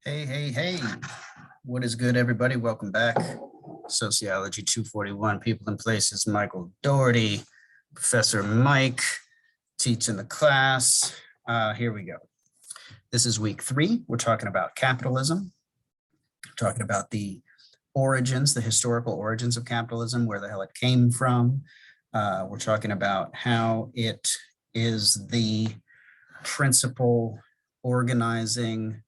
Hey, hey, hey. What is good, everybody? Welcome back. Sociology 241, People and Places, Michael Doherty, Professor Mike, teaching the class. Here we go. This is week 3. We're talking about capitalism, talking about the origins, the historical origins of capitalism, where the hell it came from. We're talking about how it is the principal organizing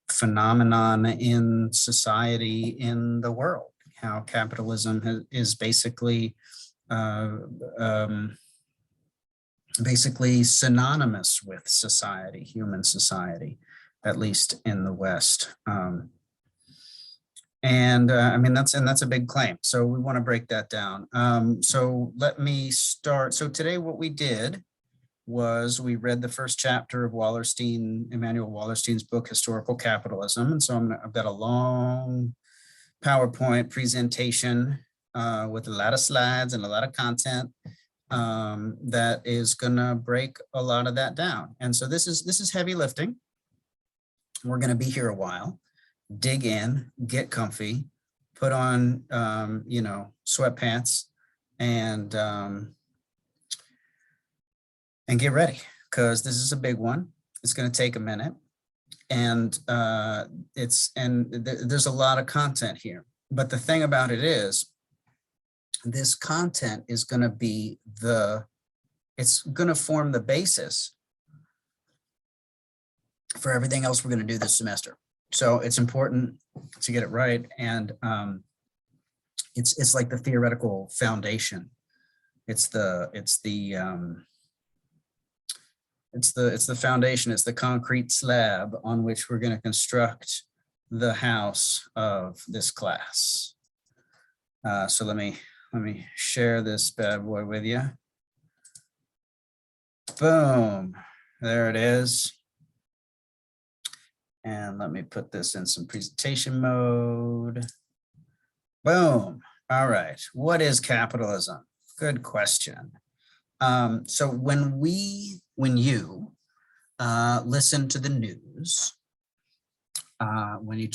phenomenon in society, in the world, how capitalism is basically synonymous with society, human society, at least in the West. I mean, that's a big claim. So we want to break that down. So let me start. So today what we did was we read the first chapter of Emanuel Wallerstein's book, Historical Capitalism. And so I've got a long PowerPoint presentation with a lot of slides and a lot of content that is gonna break a lot of that down. And so this is heavy lifting. We're gonna be here a while, dig in, get comfy, put on, sweatpants and get ready, because this is a big one. It's going to take a minute, and there's a lot of content here. But the thing about it is, this content is going to be it's going to form the basis for everything else we're going to do this semester. So it's important to get it right, and it's like the theoretical foundation. It's the foundation, it's the concrete slab on which we're going to construct the house of this class. So let me share this bad boy with you. Boom, there it is. And let me put this in some presentation mode. Boom. All right, what is capitalism? Good question. So when you listen to the news, when you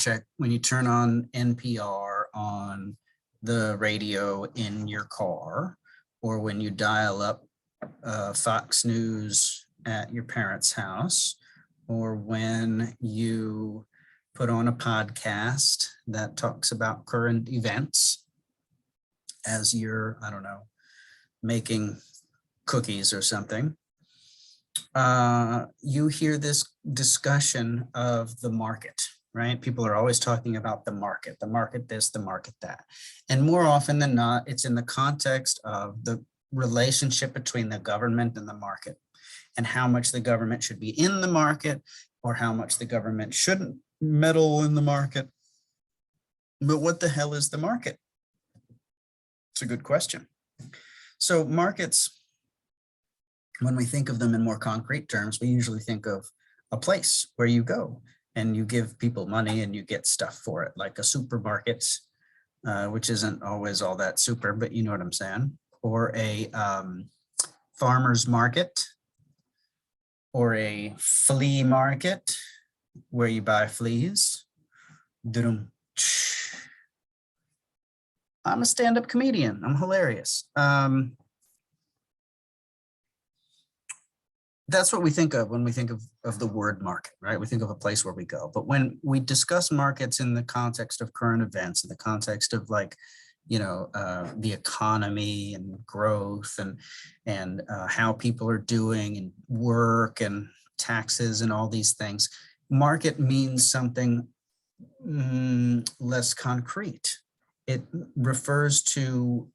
turn on NPR on the radio in your car, or when you dial up Fox News at your parents' house, or when you put on a podcast that talks about current events as you're, I don't know, making cookies or something, you hear this discussion of the market, right? People are always talking about the market this, the market that. And more often than not, it's in the context of the relationship between the government and the market, and how much the government should be in the market, or how much the government shouldn't meddle in the market. But what the hell is the market? It's a good question. So markets, when we think of them in more concrete terms, we usually think of a place where you go and you give people money and you get stuff for it, like a supermarket, which isn't always all that super, but you know what I'm saying, or a farmer's market, or a flea market where you buy fleas. I'm a stand-up comedian. I'm hilarious. That's what we think of when we think of the word market, right? We think of a place where we go. But when we discuss markets in the context of current events, in the context of the economy and growth and how people are doing and work and taxes and all these things, market means something less concrete. It refers to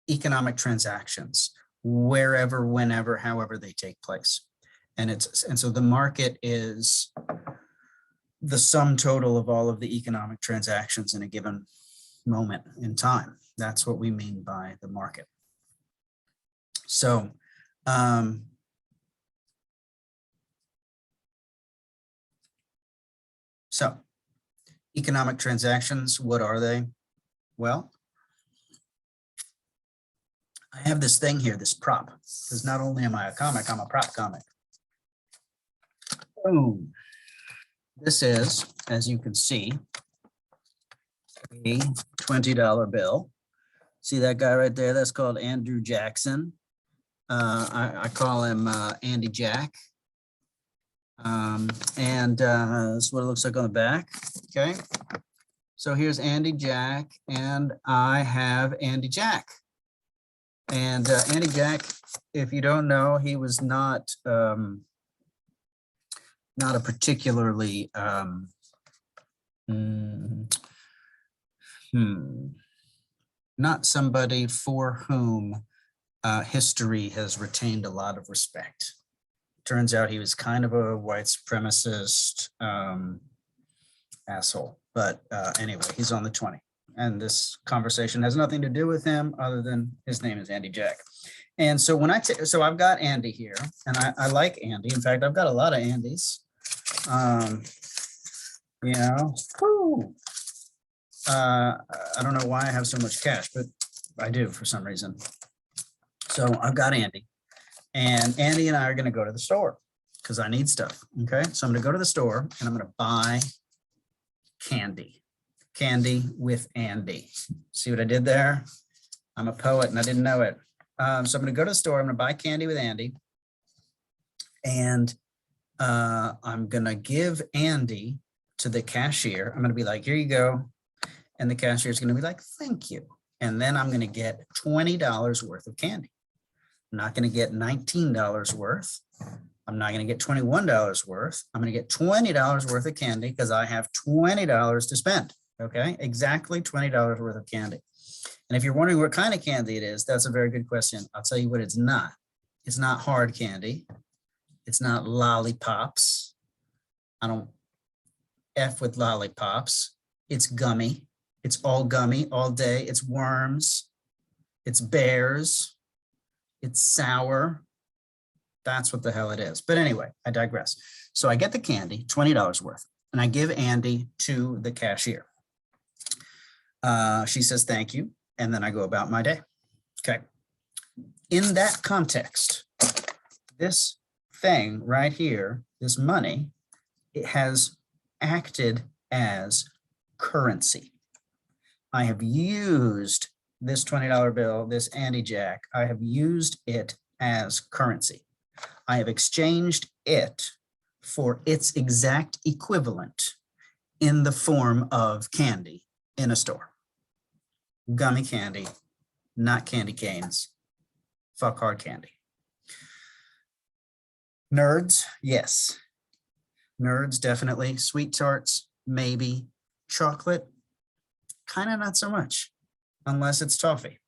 economic transactions, wherever, whenever, however they take place. And so the market is the sum total of all of the economic transactions in a given moment in time. That's what we mean by the market. So economic transactions, what are they? Well, I have this thing here, this prop, because not only am I a comic, I'm a prop comic. Boom. This is, as you can see, a $20 bill. See that guy right there? That's called Andrew Jackson. I call him Andy Jack. That's what it looks like on the back. Okay. So here's Andy Jack, and I have Andy Jack. And Andy Jack, if you don't know, he was not a particularly not somebody for whom history has retained a lot of respect. Turns out he was kind of a white supremacist asshole. But anyway, he's on the 20. And this conversation has nothing to do with him other than his name is Andy Jack. And so when so I've got Andy here, and I like Andy. In fact, I've got a lot of Andys. You know, I don't know why I have so much cash, but I do for some reason. So I've got Andy, and Andy and I are going to go to the store because I need stuff. Okay, so I'm going to go to the store and I'm going to buy candy with Andy. See what I did there? I'm a poet and I didn't know it. So I'm going to go to the store. I'm going to buy candy with Andy, and I'm going to give Andy to the cashier. I'm going to be like, here you go. And the cashier is going to be like, thank you. And then I'm going to get $20 worth of candy. I'm not going to get $19 worth. I'm not going to get $21 worth. I'm going to get $20 worth of candy because I have $20 to spend. Okay, exactly $20 worth of candy. And if you're wondering what kind of candy it is, that's a very good question. I'll tell you what it's not. It's not hard candy. It's not lollipops. I don't F with lollipops. It's gummy. It's all gummy all day. It's worms. It's bears. It's sour. That's what the hell it is. But anyway, I digress. So I get the candy, $20 worth, and I give Andy to the cashier. She says, thank you. And then I go about my day. Okay. In that context, this thing right here, this money, it has acted as currency. I have used this $20 bill, this Andy Jack, I have used it as currency. I have exchanged it for its exact equivalent in the form of candy in a store. Gummy candy, not candy canes. Fuck hard candy. Nerds, yes. Nerds, definitely. Sweet tarts, maybe. Chocolate, kind of not so much, unless it's toffee.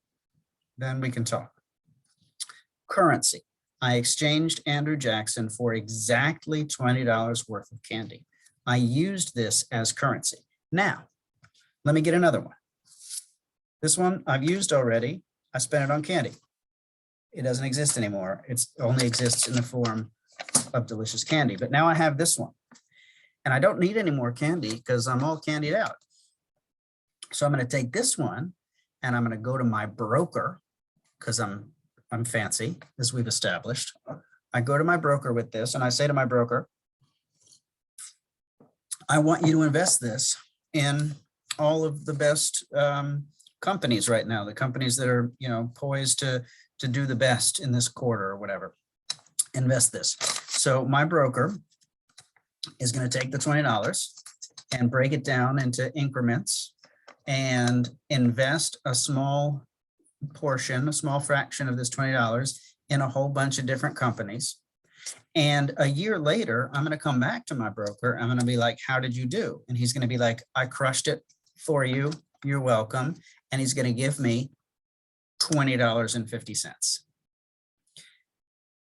Then we can talk. Currency. I exchanged Andrew Jackson for exactly $20 worth of candy. I used this as currency. Now, let me get another one. This one I've used already. I spent it on candy. It doesn't exist anymore. It only exists in the form of delicious candy. But now I have this one. And I don't need any more candy because I'm all candied out. So I'm going to take this one and I'm going to go to my broker because I'm fancy, as we've established. I go to my broker with this and I say to my broker, I want you to invest this in all of the best companies right now, the companies that are, you know, poised to do the best in this quarter or whatever. Invest this. So my broker is going to take the $20 and break it down into increments and invest a small portion, a small fraction of this $20 in a whole bunch of different companies. And a year later, I'm going to come back to my broker. I'm going to be like, how did you do? And he's going to be like, I crushed it for you. You're welcome. And he's going to give me $20.50.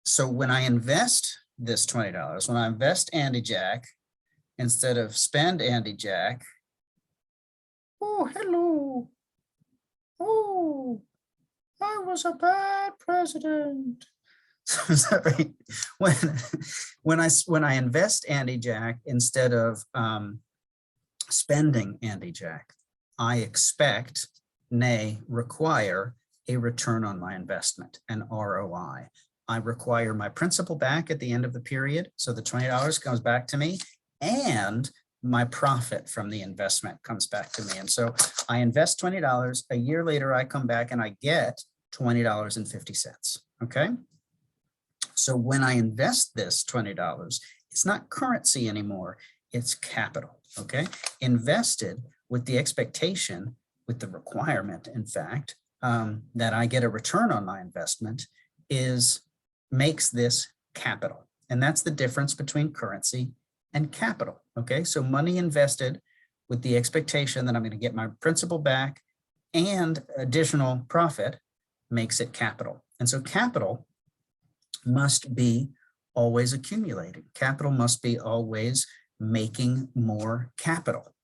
So when I invest this $20, when I invest Andy Jack, instead of spend Andy Jack, oh, hello. Oh, I was a bad president. Sorry. When I invest Andy Jack instead of spending Andy Jack, I expect, nay, require a return on my investment, an ROI. I require my principal back at the end of the period. So the $20 comes back to me, and my profit from the investment comes back to me. And so I invest $20. A year later, I come back and I get $20.50. Okay. So when I invest this $20, it's not currency anymore, it's capital. Okay. Invested with the expectation, with the requirement, in fact, that I get a return on my investment makes this capital. And that's the difference between currency and capital. Okay, so money invested with the expectation that I'm going to get my principal back and additional profit makes it capital. And so capital must be always accumulating. Capital must be always making more capital.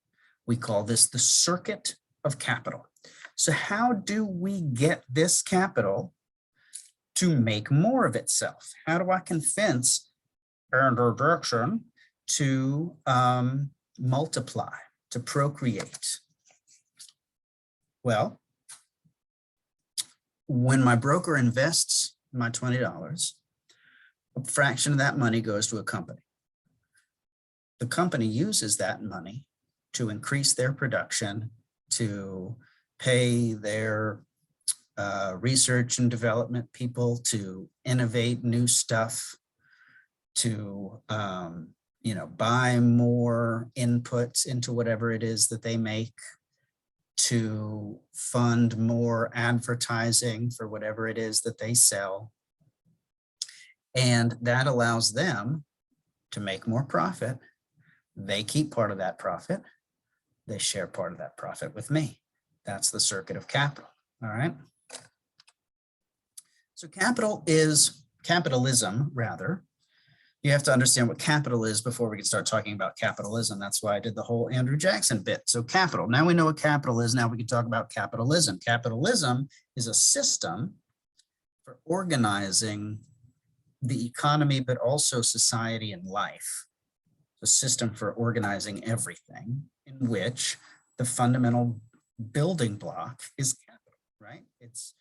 We call this the circuit of capital. So how do we get this capital to make more of itself? How do I convince introduction to multiply, to procreate? Well, when my broker invests my $20, a fraction of that money goes to a company. The company uses that money to increase their production, to pay their research and development people to innovate new stuff, to buy more inputs into whatever it is that they make, to fund more advertising for whatever it is that they sell. And that allows them to make more profit. They keep part of that profit. They share part of that profit with me. That's the circuit of capital. All right. So capitalism, rather. You have to understand what capital is before we can start talking about capitalism. That's why I did the whole Andrew Jackson bit. So capital, now we know what capital is. Now we can talk about capitalism. Capitalism is a system for organizing the economy, but also society and life. A system for organizing everything, in which the fundamental building block is capital, right? It's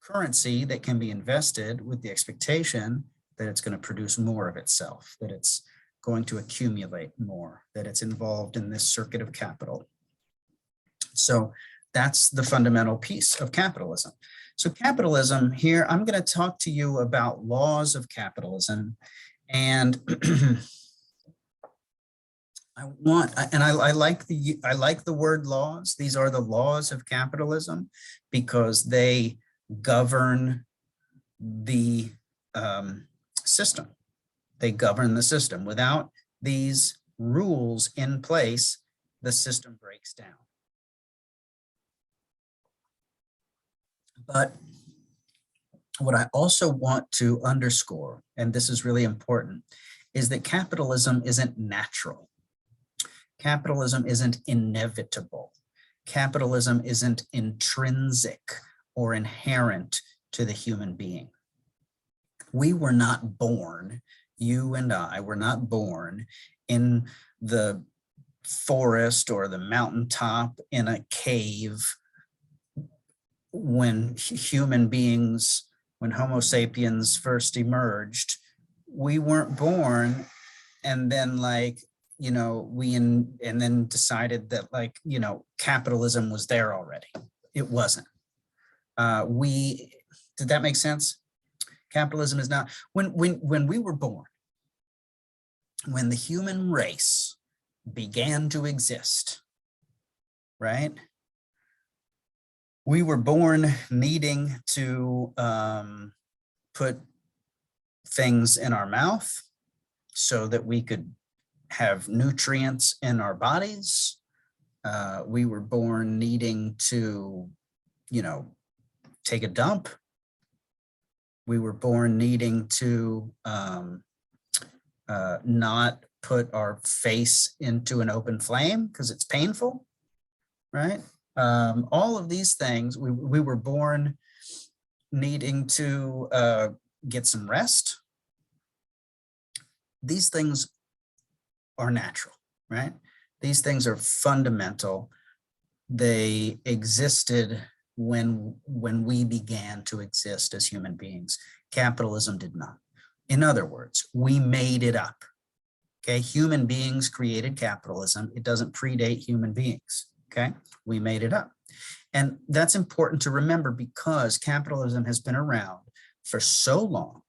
currency that can be invested with the expectation that it's going to produce more of itself, that it's going to accumulate more, that it's involved in this circuit of capital. So that's the fundamental piece of capitalism. So capitalism here, I'm going to talk to you about laws of capitalism. And I like the word laws. These are the laws of capitalism because they govern the system. They govern the system. Without these rules in place, the system breaks down. But what I also want to underscore, and this is really important, is that capitalism isn't natural. Capitalism isn't inevitable. Capitalism isn't intrinsic or inherent to the human being. We were not born, you and I were not born in the forest or the mountaintop in a cave when human beings, when Homo sapiens first emerged. We weren't born and then and then decided that capitalism was there already. It wasn't. Did that make sense? Capitalism is not, when we were born, when the human race began to exist, right? We were born needing to put things in our mouth so that we could have nutrients in our bodies. We were born needing to, take a dump. We were born needing to not put our face into an open flame because it's painful, right? All of these things, we were born needing to get some rest. These things are natural, right? These things are fundamental. They existed when we began to exist as human beings. Capitalism did not. In other words, we made it up. Okay, human beings created capitalism. It doesn't predate human beings. Okay, we made it up. And that's important to remember because capitalism has been around for so long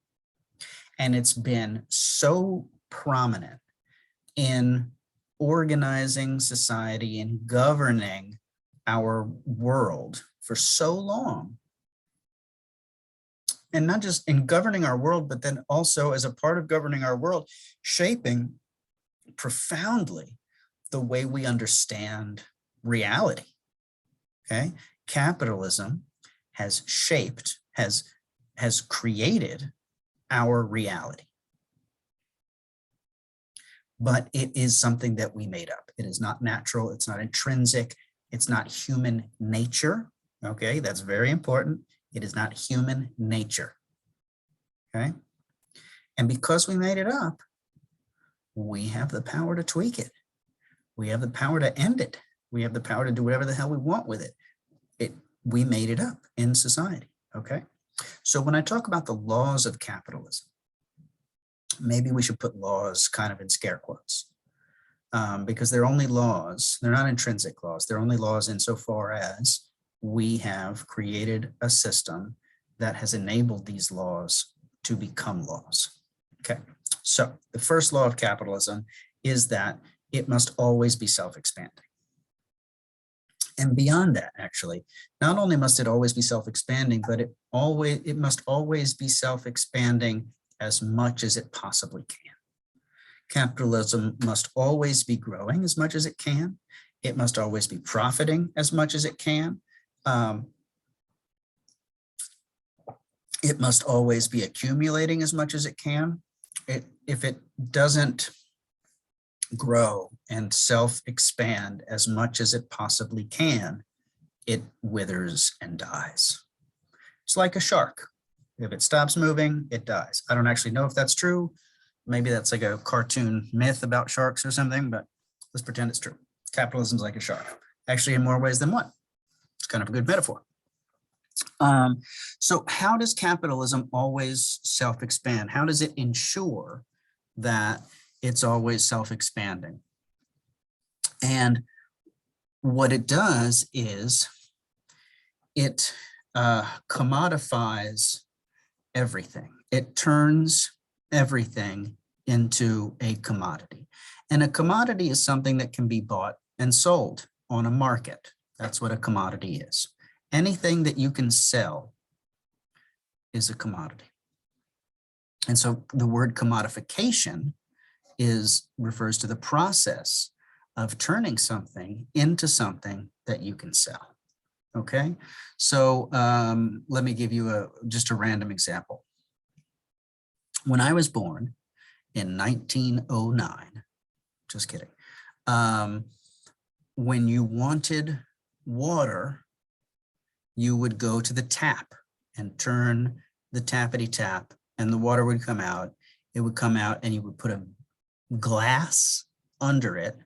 and it's been so prominent in organizing society and governing our world for so long. And not just in governing our world, but then also as a part of governing our world, shaping profoundly the way we understand reality. Okay, capitalism has shaped, has created our reality. But it is something that we made up. It is not natural, it's not intrinsic, it's not human nature. Okay, that's very important. It is not human nature. Okay, and because we made it up, we have the power to tweak it. We have the power to end it. We have the power to do whatever the hell we want with it. We made it up in society, okay? So when I talk about the laws of capitalism, maybe we should put laws kind of in scare quotes because they're only laws. They're not intrinsic laws. They're only laws insofar as we have created a system that has enabled these laws to become laws. Okay, so the first law of capitalism is that it must always be self-expanding. And beyond that, actually, not only must it always be self-expanding, but it must always be self-expanding as much as it possibly can. Capitalism must always be growing as much as it can. It must always be profiting as much as it can. It must always be accumulating as much as it can. If it doesn't grow and self-expand as much as it possibly can, it withers and dies. It's like a shark. If it stops moving, it dies. I don't actually know if that's true. Maybe that's like a cartoon myth about sharks or something, but let's pretend it's true. Capitalism's like a shark, actually in more ways than one. It's kind of a good metaphor. So how does capitalism always self-expand? How does it ensure that it's always self-expanding? And what it does is it commodifies everything. It turns everything into a commodity. And a commodity is something that can be bought and sold on a market. That's what a commodity is. Anything that you can sell is a commodity. And so the word commodification refers to the process of turning something into something that you can sell. Okay, so let me give you just a random example. When I was born in 1909, just kidding, when you wanted water, you would go to the tap and turn the tappity tap and the water would come out. It would come out and you would put a glass under it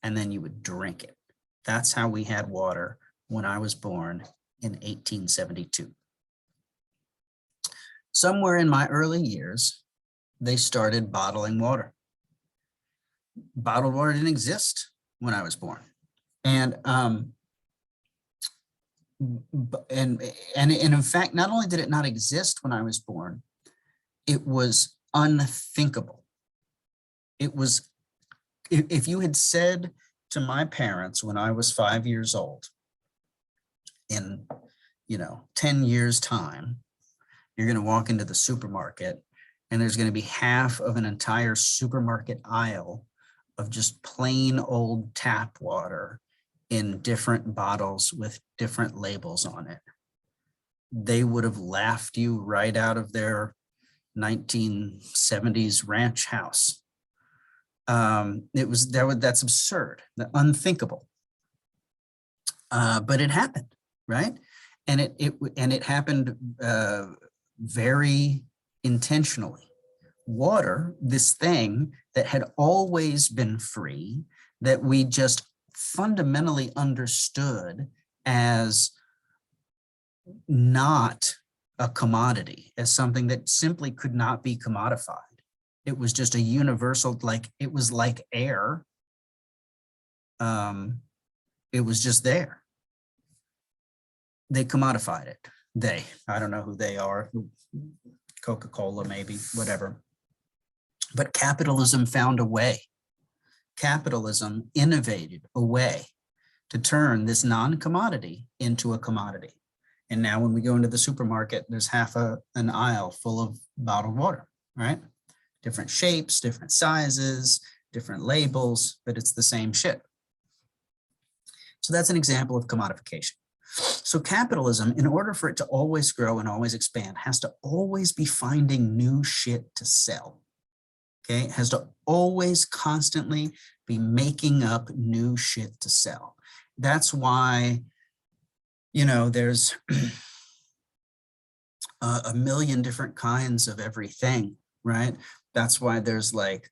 and then you would drink it. That's how we had water when I was born in 1872. Somewhere in my early years, they started bottling water. Bottled water didn't exist when I was born. And in fact, not only did it not exist when I was born, it was unthinkable. It was, if you had said to my parents when I was 5 years old, in 10 years time, you're going to walk into the supermarket and there's going to be half of an entire supermarket aisle of just plain old tap water in different bottles with different labels on it. They would have laughed you right out of their 1970s ranch house. That's absurd, unthinkable. But it happened, right? And it happened very intentionally. Water, this thing that had always been free, that we just fundamentally understood as not a commodity, as something that simply could not be commodified. It was just a universal, like it was like air. It was just there. They commodified it. I don't know who they are, Coca-Cola maybe, whatever. But capitalism found a way. Capitalism innovated a way to turn this non-commodity into a commodity. And now when we go into the supermarket, there's half an aisle full of bottled water, right? Different shapes, different sizes, different labels, but it's the same shit. So that's an example of commodification. So capitalism, in order for it to always grow and always expand, has to always be finding new shit to sell. Okay, it has to always constantly be making up new shit to sell. That's why, there's a million different kinds of everything, right? That's why there's like,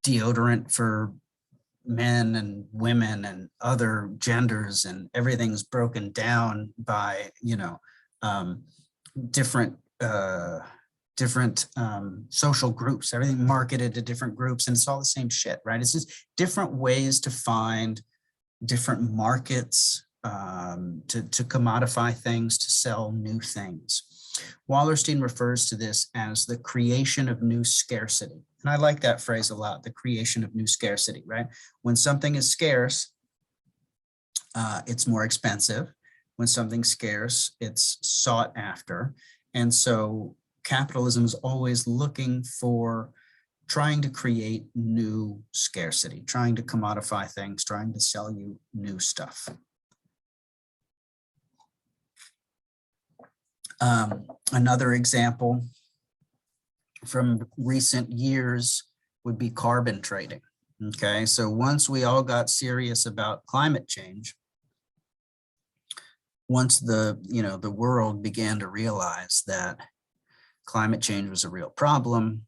deodorant for men and women and other genders, and everything's broken down by, different social groups, everything marketed to different groups, and it's all the same shit, right? It's just different ways to find different markets, to commodify things, to sell new things. Wallerstein refers to this as the creation of new scarcity. And I like that phrase a lot, the creation of new scarcity, right? When something is scarce, it's more expensive. When something's scarce, it's sought after. And so capitalism is always looking for trying to create new scarcity, trying to commodify things, trying to sell you new stuff. Another example from recent years would be carbon trading. Okay, so once we all got serious about climate change, once the world began to realize that climate change was a real problem,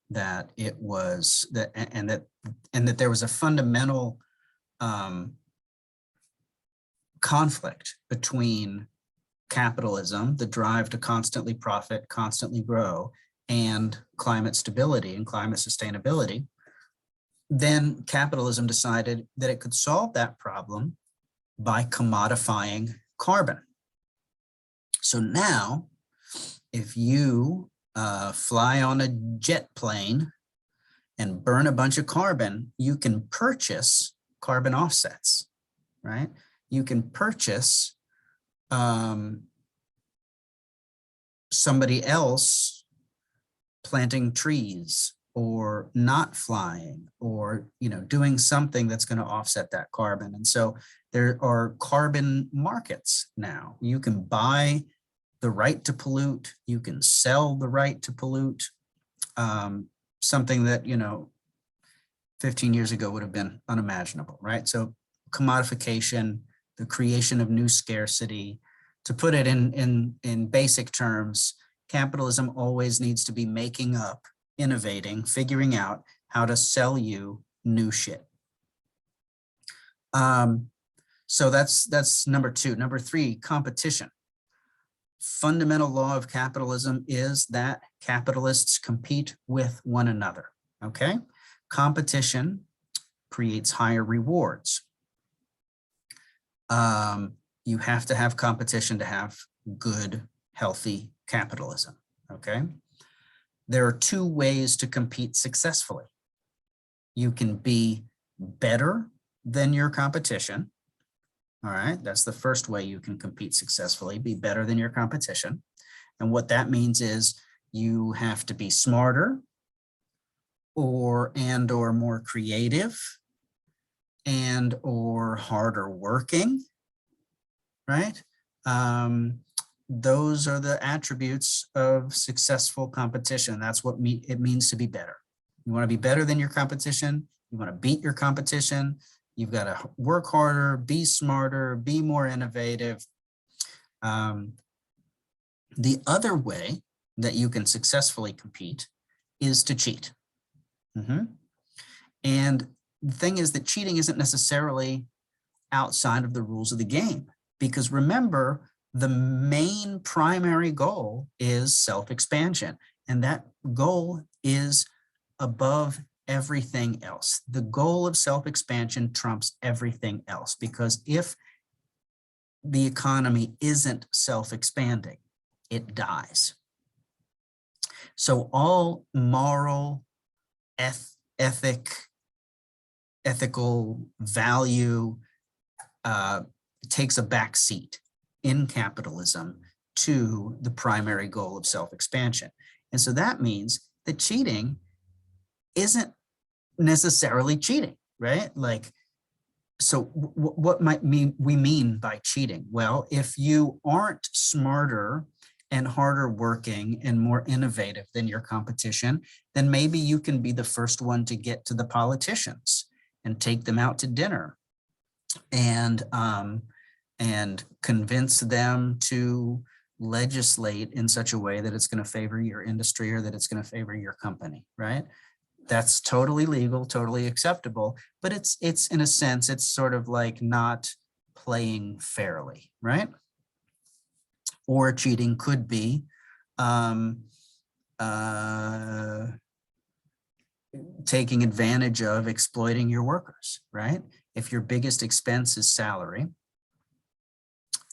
that it was that and that there was a fundamental conflict between capitalism, the drive to constantly profit, constantly grow, and climate stability and climate sustainability, then capitalism decided that it could solve that problem by commodifying carbon. So now, if you fly on a jet plane and burn a bunch of carbon, you can purchase carbon offsets, right? You can purchase somebody else planting trees or not flying or doing something that's going to offset that carbon. And so there are carbon markets now. You can buy the right to pollute, you can sell the right to pollute, something that 15 years ago would have been unimaginable, right? So commodification, the creation of new scarcity. To put it in basic terms, capitalism always needs to be making up, innovating, figuring out how to sell you new shit. So that's number two. Number three, competition. Fundamental law of capitalism is that capitalists compete with one another, okay? Competition creates higher rewards. You have to have competition to have good, healthy capitalism, okay? There are two ways to compete successfully. You can be better than your competition. All right, that's the first way you can compete successfully, be better than your competition. And what that means is you have to be smarter or more creative and or harder working, right? Those are the attributes of successful competition. That's what it means to be better. You want to be better than your competition. You want to beat your competition. You've got to work harder, be smarter, be more innovative. The other way that you can successfully compete is to cheat. And the thing is that cheating isn't necessarily outside of the rules of the game. Because remember, the main primary goal is self-expansion, and that goal is above everything else. The goal of self-expansion trumps everything else, because if the economy isn't self-expanding, it dies. So all moral, ethical value takes a back seat in capitalism to the primary goal of self-expansion. And so that means that cheating isn't necessarily cheating, right? Like, so what might we mean by cheating? Well, if you aren't smarter and harder working and more innovative than your competition, then maybe you can be the first one to get to the politicians and take them out to dinner and convince them to legislate in such a way that it's going to favor your industry or that it's going to favor your company, right? That's totally legal, totally acceptable, but it's in a sense, it's sort of like not playing fairly, right? Or cheating could be taking advantage of exploiting your workers, right? If your biggest expense is salary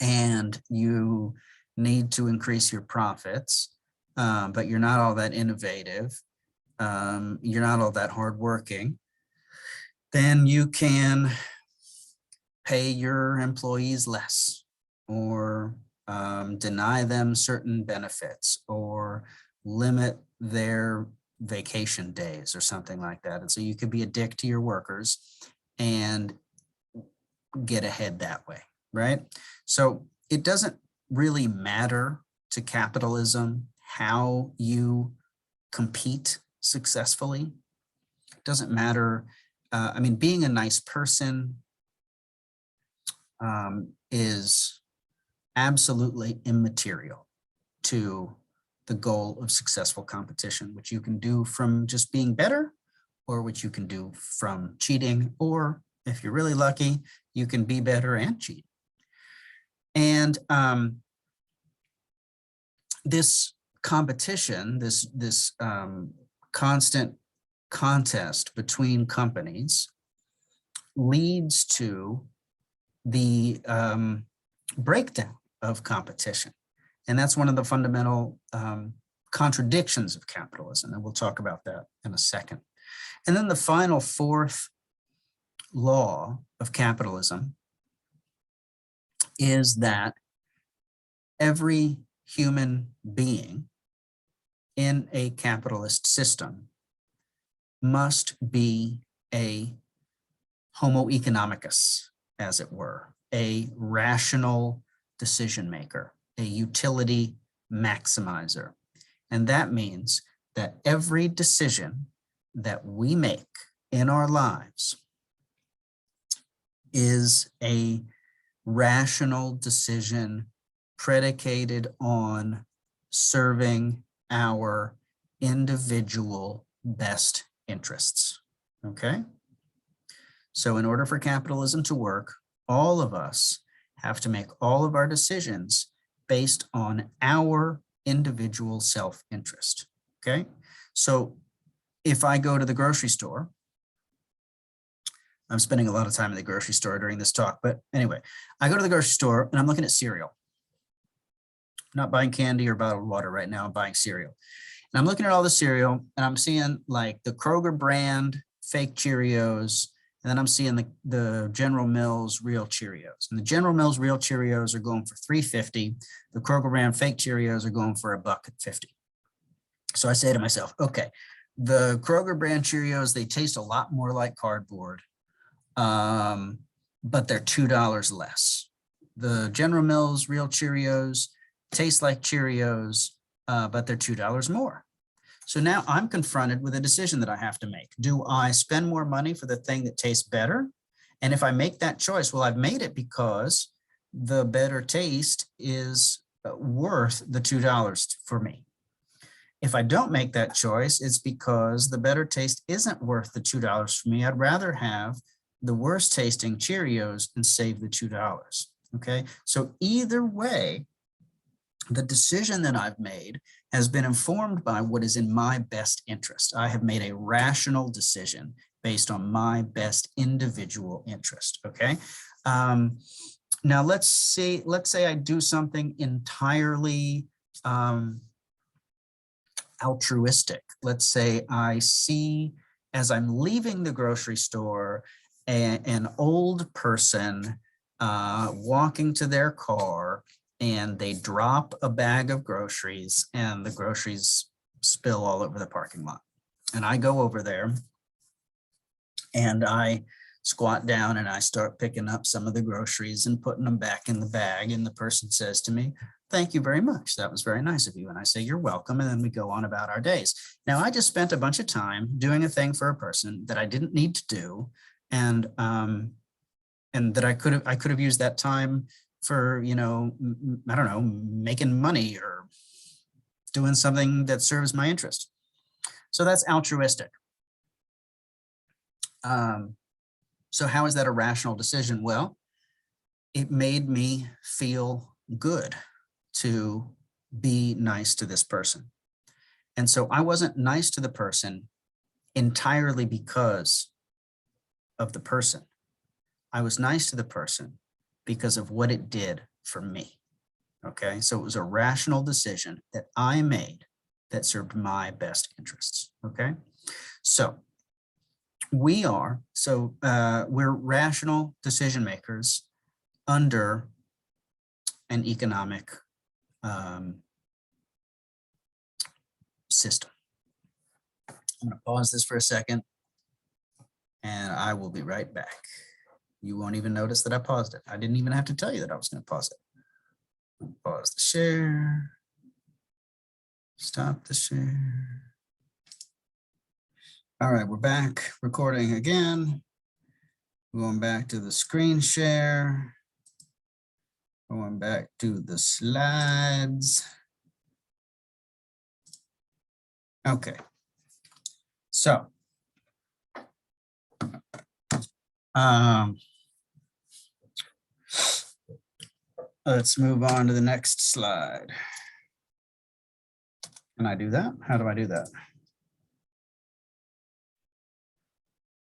and you need to increase your profits, but you're not all that innovative, you're not all that hardworking, then you can pay your employees less or deny them certain benefits or limit their vacation days or something like that. And so you could be a dick to your workers and get ahead that way, right? So it doesn't really matter to capitalism how you compete successfully. It doesn't matter. I mean, being a nice person is absolutely immaterial to the goal of successful competition, which you can do from just being better, or which you can do from cheating, or if you're really lucky, you can be better and cheat. And this competition, this constant contest between companies leads to the breakdown of competition. And that's one of the fundamental contradictions of capitalism. And we'll talk about that in a second. And then the final fourth law of capitalism is that every human being in a capitalist system must be a homo economicus, as it were, a rational decision maker, a utility maximizer. And that means that every decision that we make in our lives is a rational decision predicated on serving our individual best interests, okay? So in order for capitalism to work, all of us have to make all of our decisions based on our individual self-interest, okay? So if I go to the grocery store, I'm spending a lot of time in the grocery store during this talk, but anyway, I go to the grocery store and I'm looking at cereal. I'm not buying candy or bottled water right now, I'm buying cereal. And I'm looking at all the cereal and I'm seeing like the Kroger brand fake Cheerios, and then I'm seeing the General Mills real Cheerios. And the General Mills real Cheerios are going for $3.50. The Kroger brand fake Cheerios are going for $1.50. So I say to myself, okay, the Kroger brand Cheerios, they taste a lot more like cardboard, but they're $2 less. The General Mills real Cheerios taste like Cheerios, but they're $2 more. So now I'm confronted with a decision that I have to make. Do I spend more money for the thing that tastes better? And if I make that choice, well, I've made it because the better taste is worth the $2 for me. If I don't make that choice, it's because the better taste isn't worth the $2 for me. I'd rather have the worst tasting Cheerios and save the $2. Okay, so either way, the decision that I've made has been informed by what is in my best interest. I have made a rational decision based on my best individual interest. Okay. Now let's say I do something entirely altruistic. Let's say I see, as I'm leaving the grocery store, an old person walking to their car, and they drop a bag of groceries and the groceries spill all over the parking lot. And I go over there and I squat down and I start picking up some of the groceries and putting them back in the bag. And the person says to me, "Thank you very much. That was very nice of you." And I say, "You're welcome." And then we go on about our days. Now, I just spent a bunch of time doing a thing for a person that I didn't need to do. And that I could have used that time for, I don't know, making money or doing something that serves my interest. So that's altruistic. So how is that a rational decision? Well, it made me feel good to be nice to this person. And so I wasn't nice to the person entirely because of the person. I was nice to the person because of what it did for me. Okay, so it was a rational decision that I made that served my best interests. Okay, so we're rational decision makers under an economic system. I'm going to pause this for a second and I will be right back. You won't even notice that I paused it. I didn't even have to tell you that I was going to pause it. Pause the share. Stop the share. All right, we're back recording again. Going back to the screen share. Going back to the slides. Okay. So, let's move on to the next slide. Can I do that? How do I do that?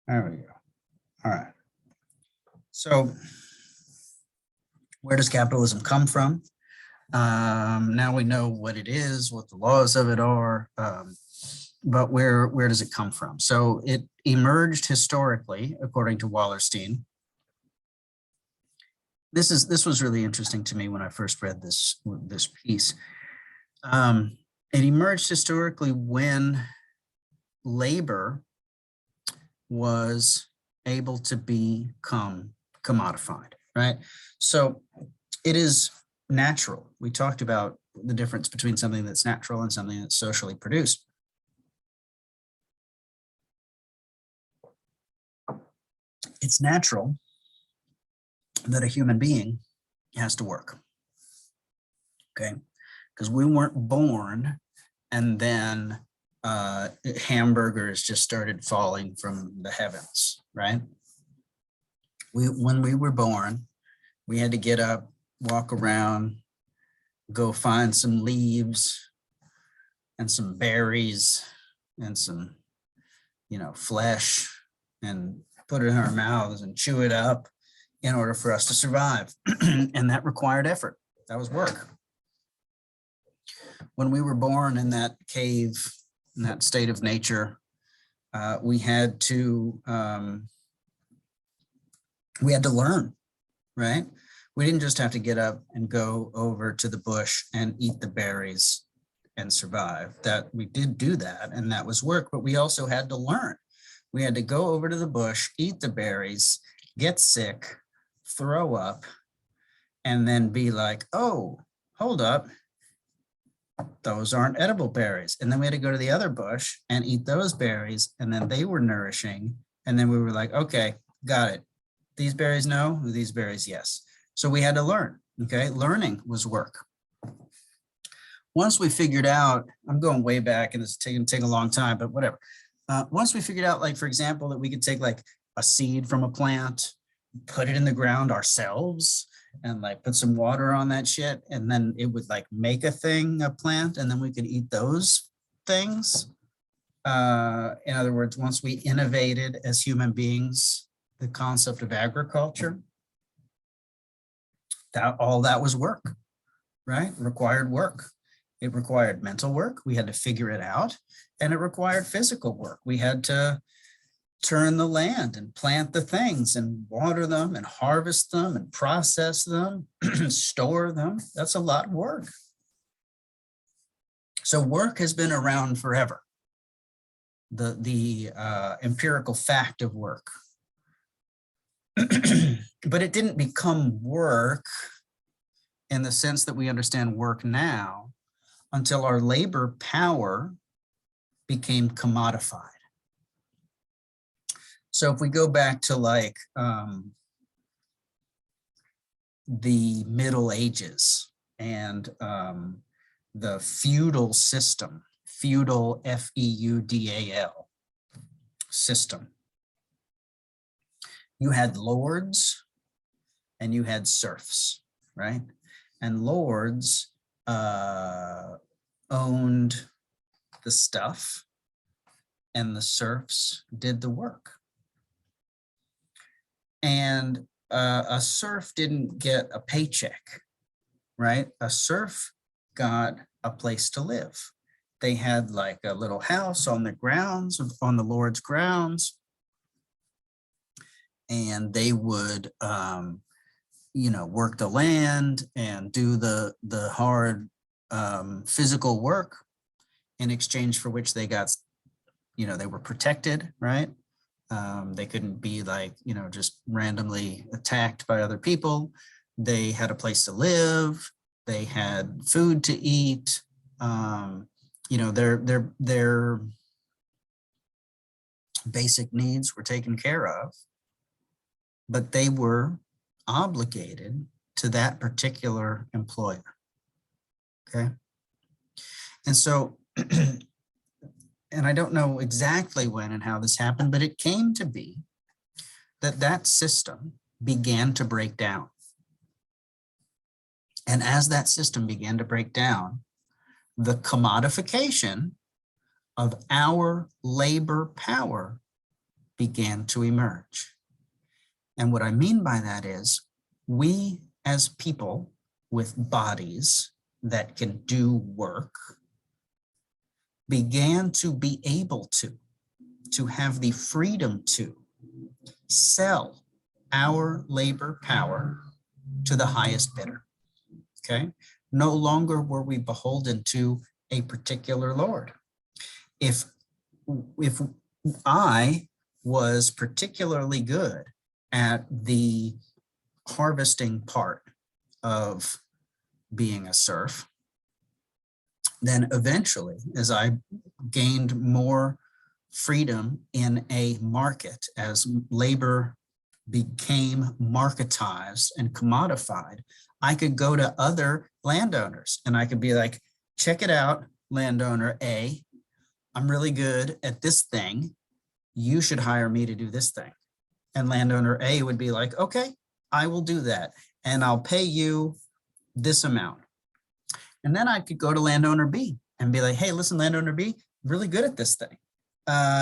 There we go. All right. So where does capitalism come from? Now we know what it is, what the laws of it are, but where does it come from? So it emerged historically, according to Wallerstein. This was really interesting to me when I first read this piece. It emerged historically when labor was able to become commodified, right? So it is natural. We talked about the difference between something that's natural and something that's socially produced. It's natural that a human being has to work, okay? Because we weren't born and then hamburgers just started falling from the heavens, right? When we were born, we had to get up, walk around, go find some leaves and some berries and some, flesh and put it in our mouths and chew it up in order for us to survive. And that required effort. That was work. When we were born in that cave, in that state of nature, we had to learn, right? We didn't just have to get up and go over to the bush and eat the berries and survive. That we did do that, and that was work, but we also had to learn. We had to go over to the bush, eat the berries, get sick, throw up, and then be like, "Oh, hold up. Those aren't edible berries." And then we had to go to the other bush and eat those berries, and then they were nourishing. And then we were like, "Okay, got it. These berries, no. These berries, yes." So we had to learn, okay? Learning was work. Once we figured out, I'm going way back and it's taking a long time, but whatever. Once we figured out, like, for example, that we could take like a seed from a plant, put it in the ground ourselves, and like put some water on that shit, and then it would like make a plant, and then we could eat those things. In other words, once we innovated as human beings the concept of agriculture, all that was work, right? Required work. It required mental work. We had to figure it out, and it required physical work. We had to turn the land and plant the things and water them and harvest them and process them, store them. That's a lot of work. So work has been around forever. The empirical fact of work. But it didn't become work in the sense that we understand work now until our labor power became commodified. So if we go back to like the Middle Ages and the feudal system, feudal, F-E-U-D-A-L system, you had lords and you had serfs, right? And lords owned the stuff and the serfs did the work. And a serf didn't get a paycheck, right? A serf got a place to live. They had like a little house on the grounds, on the Lord's grounds, and they would, you know, work the land and do the hard physical work, in exchange for which they got, you know, they were protected, right? They couldn't be like, you know, just randomly attacked by other people. They had a place to live. They had food to eat. You know, their basic needs were taken care of, but they were obligated to that particular employer. Okay. And so, and I don't know exactly when and how this happened, but it came to be that that system began to break down. And as that system began to break down, the commodification of our labor power began to emerge. And what I mean by that is, we as people with bodies that can do work began to be able to have the freedom to sell our labor power to the highest bidder, okay? No longer were we beholden to a particular lord. If I was particularly good at the harvesting part of being a serf, then eventually, as I gained more freedom in a market, as labor became marketized and commodified, I could go to other landowners and I could be like, check it out, landowner A, I'm really good at this thing. You should hire me to do this thing. And landowner A would be like, okay, I will do that. And I'll pay you this amount. And then I could go to landowner B and be like, hey, listen, landowner B, really good at this thing.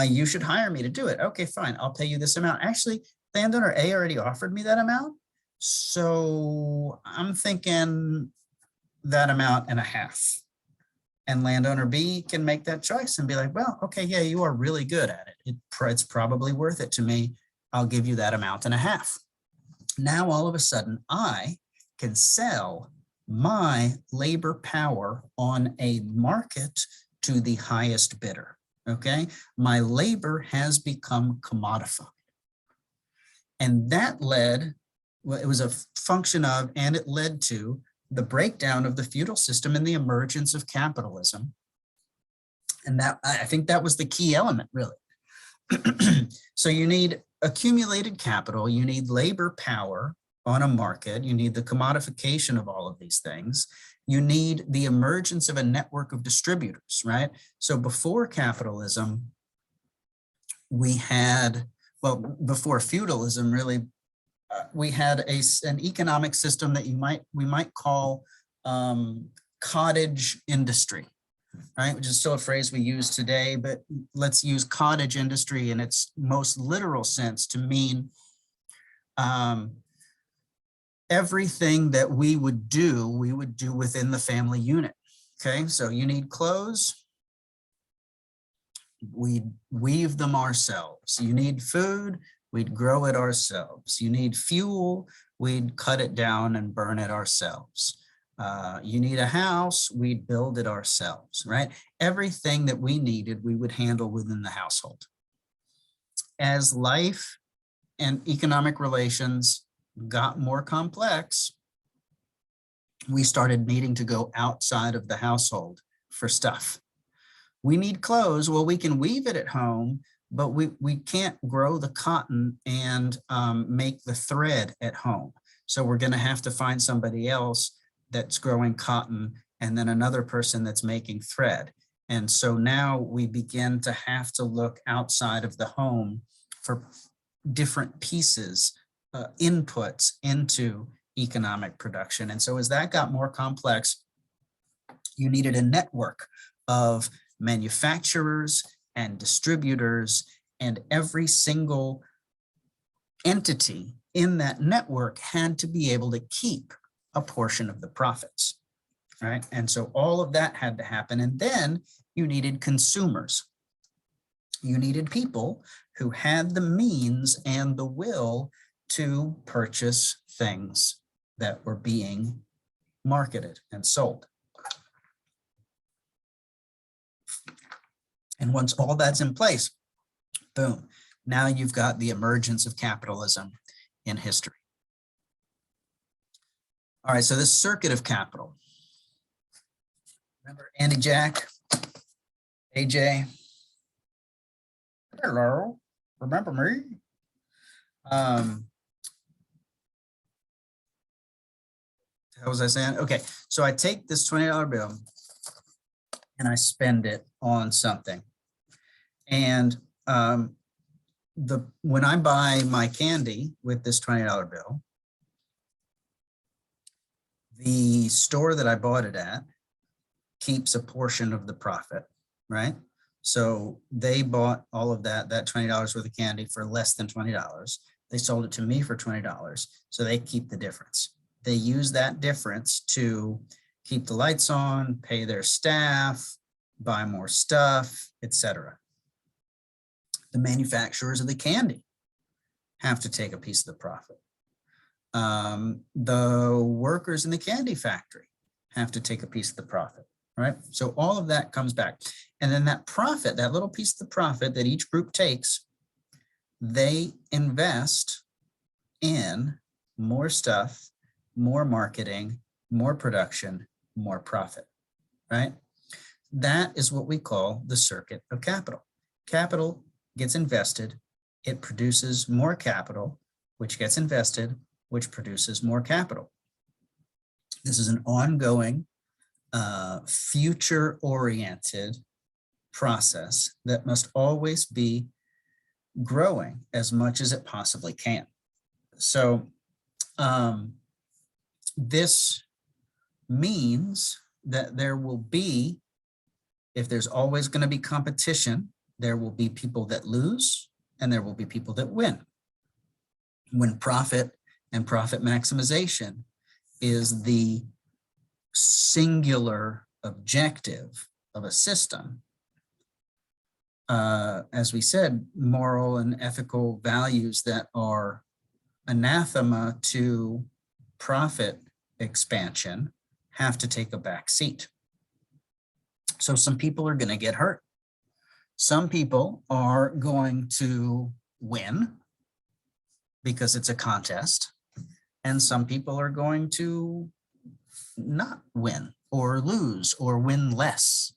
You should hire me to do it. Okay, fine. I'll pay you this amount. Actually, landowner A already offered me that amount. So I'm thinking that amount and a half. And landowner B can make that choice and be like, well, okay, yeah, you are really good at it. It's probably worth it to me. I'll give you that amount and a half. Now, all of a sudden, I can sell my labor power on a market to the highest bidder, okay? My labor has become commodified. And that led, well, it was a function of, and it led to the breakdown of the feudal system and the emergence of capitalism. And that, I think that was the key element, really. So you need accumulated capital, you need labor power on a market, you need the commodification of all of these things, you need the emergence of a network of distributors, right? So before capitalism, we had well, before feudalism, really, we had an economic system that we might call cottage industry, right? Which is still a phrase we use today, but let's use cottage industry in its most literal sense to mean everything that we would do within the family unit. Okay, so you need clothes, we'd weave them ourselves. You need food, we'd grow it ourselves. You need fuel, we'd cut it down and burn it ourselves. You need a house, we'd build it ourselves, right? Everything that we needed, we would handle within the household. As life and economic relations got more complex, we started needing to go outside of the household for stuff. We need clothes. Well, we can weave it at home, but we can't grow the cotton and make the thread at home. So we're going to have to find somebody else that's growing cotton and then another person that's making thread. And so now we begin to have to look outside of the home for different pieces, inputs into economic production. And so as that got more complex, you needed a network of manufacturers and distributors, and every single entity in that network had to be able to keep a portion of the profits, right? And so all of that had to happen. And then you needed consumers. You needed people who had the means and the will to purchase things that were being marketed and sold. And once all that's in place, boom, now you've got the emergence of capitalism in history. All right, so this circuit of capital. Remember Andy Jack, AJ? Hello, remember me? How was I saying? Okay, so I take this $20 bill and I spend it on something. And when I buy my candy with this $20 bill, the store that I bought it at keeps a portion of the profit, right? So they bought all of that $20 worth of candy for less than $20. They sold it to me for $20. So they keep the difference. They use that difference to keep the lights on, pay their staff, buy more stuff, etc. The manufacturers of the candy have to take a piece of the profit. The workers in the candy factory have to take a piece of the profit, right? So all of that comes back. And then that profit, that little piece of the profit that each group takes, they invest in more stuff, more marketing, more production, more profit, right? That is what we call the circuit of capital. Capital gets invested, it produces more capital, which gets invested, which produces more capital. This is an ongoing, future-oriented process that must always be growing as much as it possibly can. So this means that there will be, if there's always going to be competition, there will be people that lose and there will be people that win. When profit and profit maximization is the singular objective of a system, as we said, moral and ethical values that are anathema to profit expansion have to take a back seat. So some people are going to get hurt. Some people are going to win because it's a contest, and some people are going to not win or lose or win less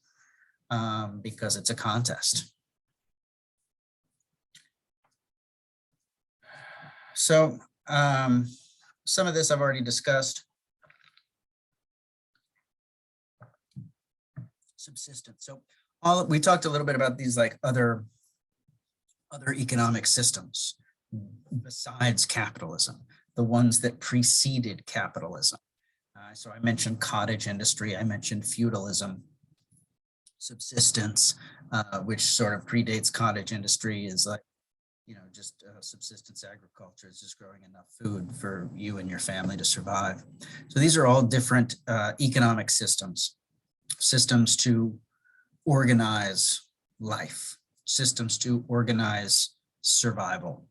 because it's a contest. So some of this I've already discussed. Subsistence. So we talked a little bit about these like other other economic systems besides capitalism, the ones that preceded capitalism. So I mentioned cottage industry, I mentioned feudalism, subsistence, which sort of predates cottage industry, is like, just subsistence agriculture is just growing enough food for you and your family to survive. So these are all different economic systems, systems to organize life, systems to organize survival.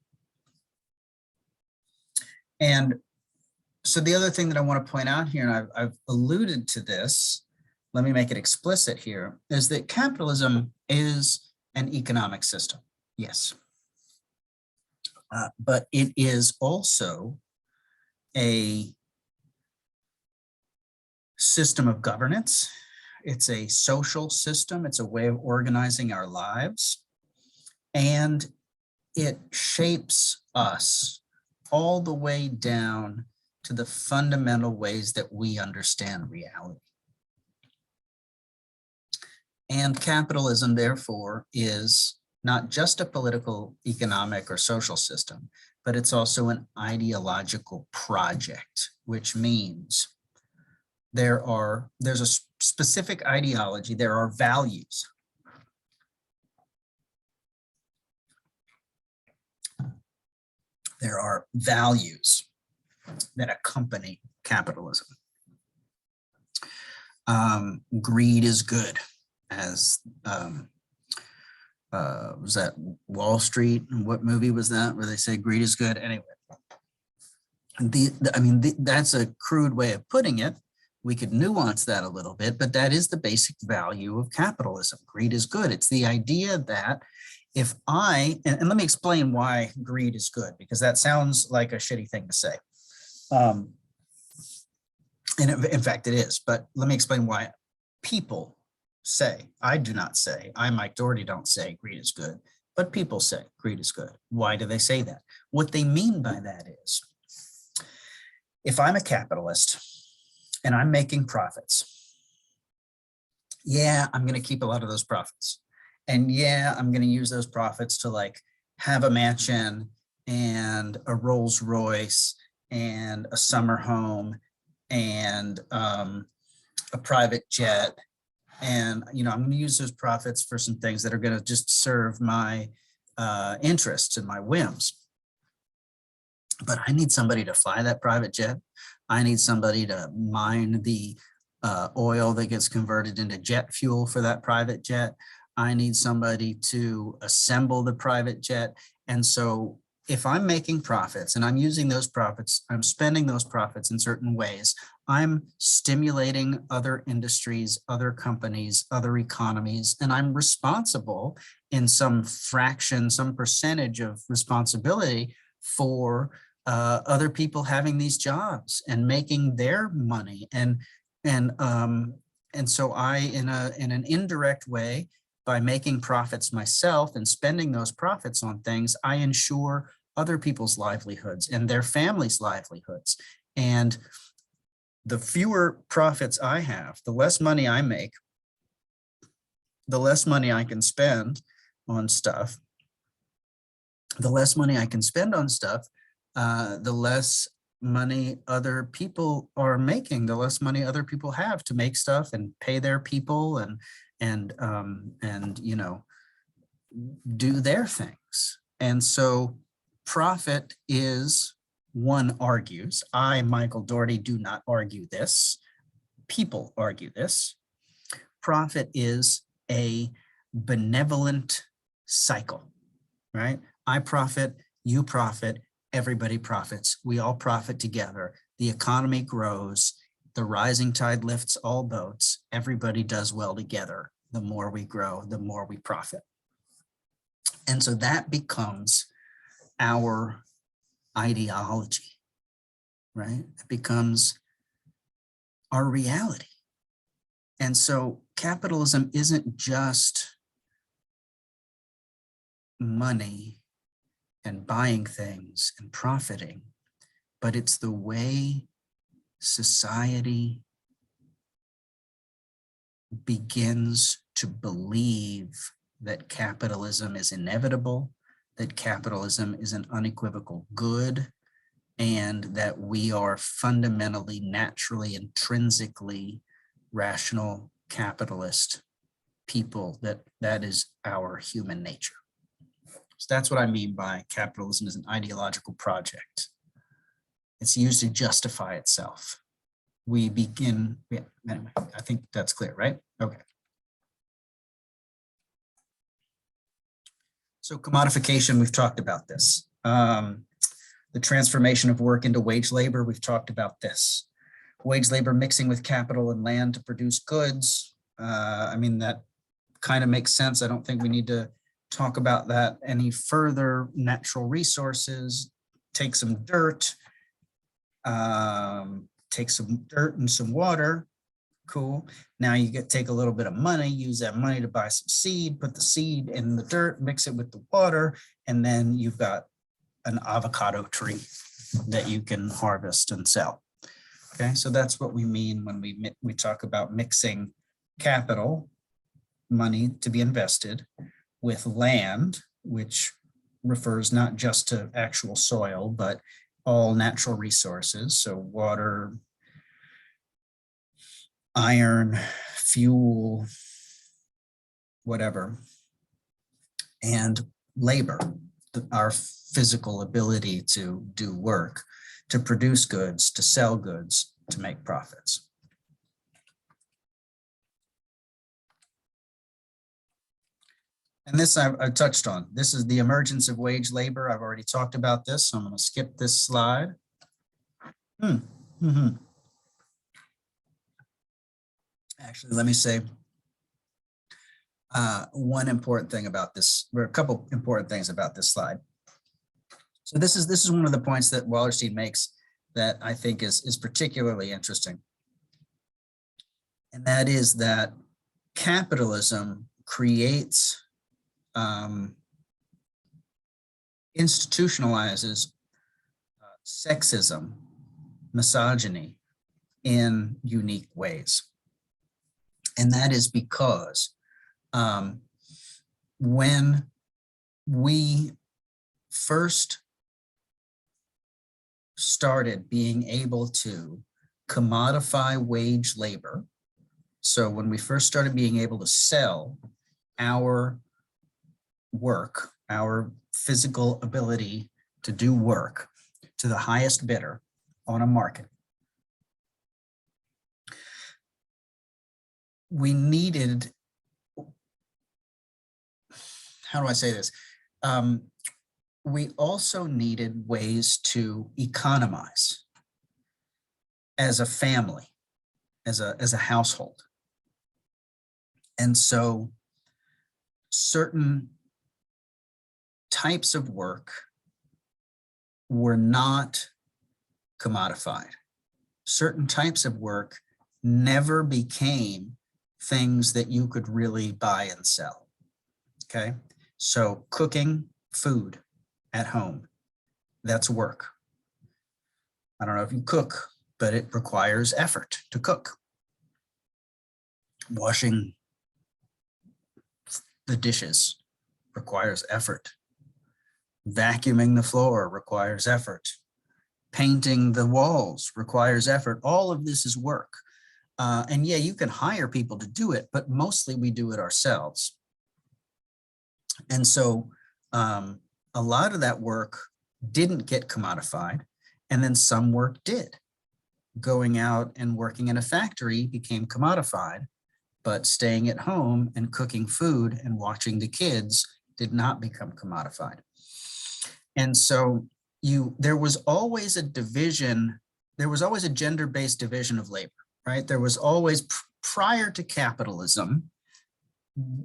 And so the other thing that I want to point out here, and I've alluded to this, let me make it explicit here, is that capitalism is an economic system, yes. But it is also a system of governance. It's a social system. It's a way of organizing our lives. And it shapes us all the way down to the fundamental ways that we understand reality. And capitalism, therefore, is not just a political, economic, or social system, but it's also an ideological project, which means there's a specific ideology, there are values. There are values that accompany capitalism. Greed is good, as was that Wall Street? What movie was that where they say greed is good? Anyway, that's a crude way of putting it. We could nuance that a little bit, but that is the basic value of capitalism. Greed is good. It's the idea that if and let me explain why greed is good, because that sounds like a shitty thing to say. And in fact, it is, but let me explain why people say, I do not say, I, Mike Doherty, don't say greed is good, but people say greed is good. Why do they say that? What they mean by that is, if I'm a capitalist and I'm making profits, yeah, I'm going to keep a lot of those profits. And yeah, I'm going to use those profits to like have a mansion and a Rolls Royce and a summer home and a private jet. And, I'm going to use those profits for some things that are going to just serve my interests and my whims. But I need somebody to fly that private jet. I need somebody to mine the oil that gets converted into jet fuel for that private jet. I need somebody to assemble the private jet. And so if I'm making profits and I'm using those profits, I'm spending those profits in certain ways, I'm stimulating other industries, other companies, other economies, and I'm responsible in some fraction, some percentage of responsibility for other people having these jobs and making their money. And so I, in an indirect way, by making profits myself and spending those profits on things, I ensure other people's livelihoods and their families' livelihoods. And the fewer profits I have, the less money I make, the less money I can spend on stuff, the less money I can spend on stuff, the less money other people are making, the less money other people have to make stuff and pay their people and do their things. And so profit is, one argues, I, Michael Doherty, do not argue this. People argue this. Profit is a benevolent cycle, right? I profit, you profit, everybody profits. We all profit together. The economy grows. The rising tide lifts all boats. Everybody does well together. The more we grow, the more we profit. And so that becomes our ideology, right? It becomes our reality. And so capitalism isn't just money and buying things and profiting, but it's the way society begins to believe that capitalism is inevitable, that capitalism is an unequivocal good and that we are fundamentally, naturally, intrinsically rational capitalist people, that is our human nature. So that's what I mean by capitalism is an ideological project. It's used to justify itself. We begin, yeah, anyway, I think that's clear, right? Okay. So commodification, we've talked about this. The transformation of work into wage labor, we've talked about this. Wage labor mixing with capital and land to produce goods. I mean, that kind of makes sense. I don't think we need to talk about that any further. Natural resources, take some dirt, and some water. Cool. Now you take a little bit of money, use that money to buy some seed, put the seed in the dirt, mix it with the water, and then you've got an avocado tree that you can harvest and sell. Okay, so that's what we mean when we talk about mixing capital, money to be invested, with land, which refers not just to actual soil, but all natural resources, so water, iron, fuel, whatever, and labor, our physical ability to do work, to produce goods, to sell goods, to make profits. And this I've touched on. This is the emergence of wage labor. I've already talked about this, so I'm going to skip this slide. Actually, let me say one important thing about this, or a couple important things about this slide. So this is one of the points that Wallerstein makes that I think is particularly interesting. And that is that capitalism creates, institutionalizes sexism, misogyny in unique ways. And that is because when we first started being able to commodify wage labor, so when we first started being able to sell our work, our physical ability to do work to the highest bidder on a market, we needed, how do I say this? We also needed ways to economize as a family, as a household. And so certain types of work were not commodified. Certain types of work never became things that you could really buy and sell. Okay, so cooking food at home, that's work. I don't know if you cook, but it requires effort to cook. Washing the dishes requires effort. Vacuuming the floor requires effort. Painting the walls requires effort. All of this is work. And yeah, you can hire people to do it, but mostly we do it ourselves. And so a lot of that work didn't get commodified, and then some work did. Going out and working in a factory became commodified, but staying at home and cooking food and watching the kids did not become commodified. And so there was always a division, there was always a gender-based division of labor, right? There was always, prior to capitalism,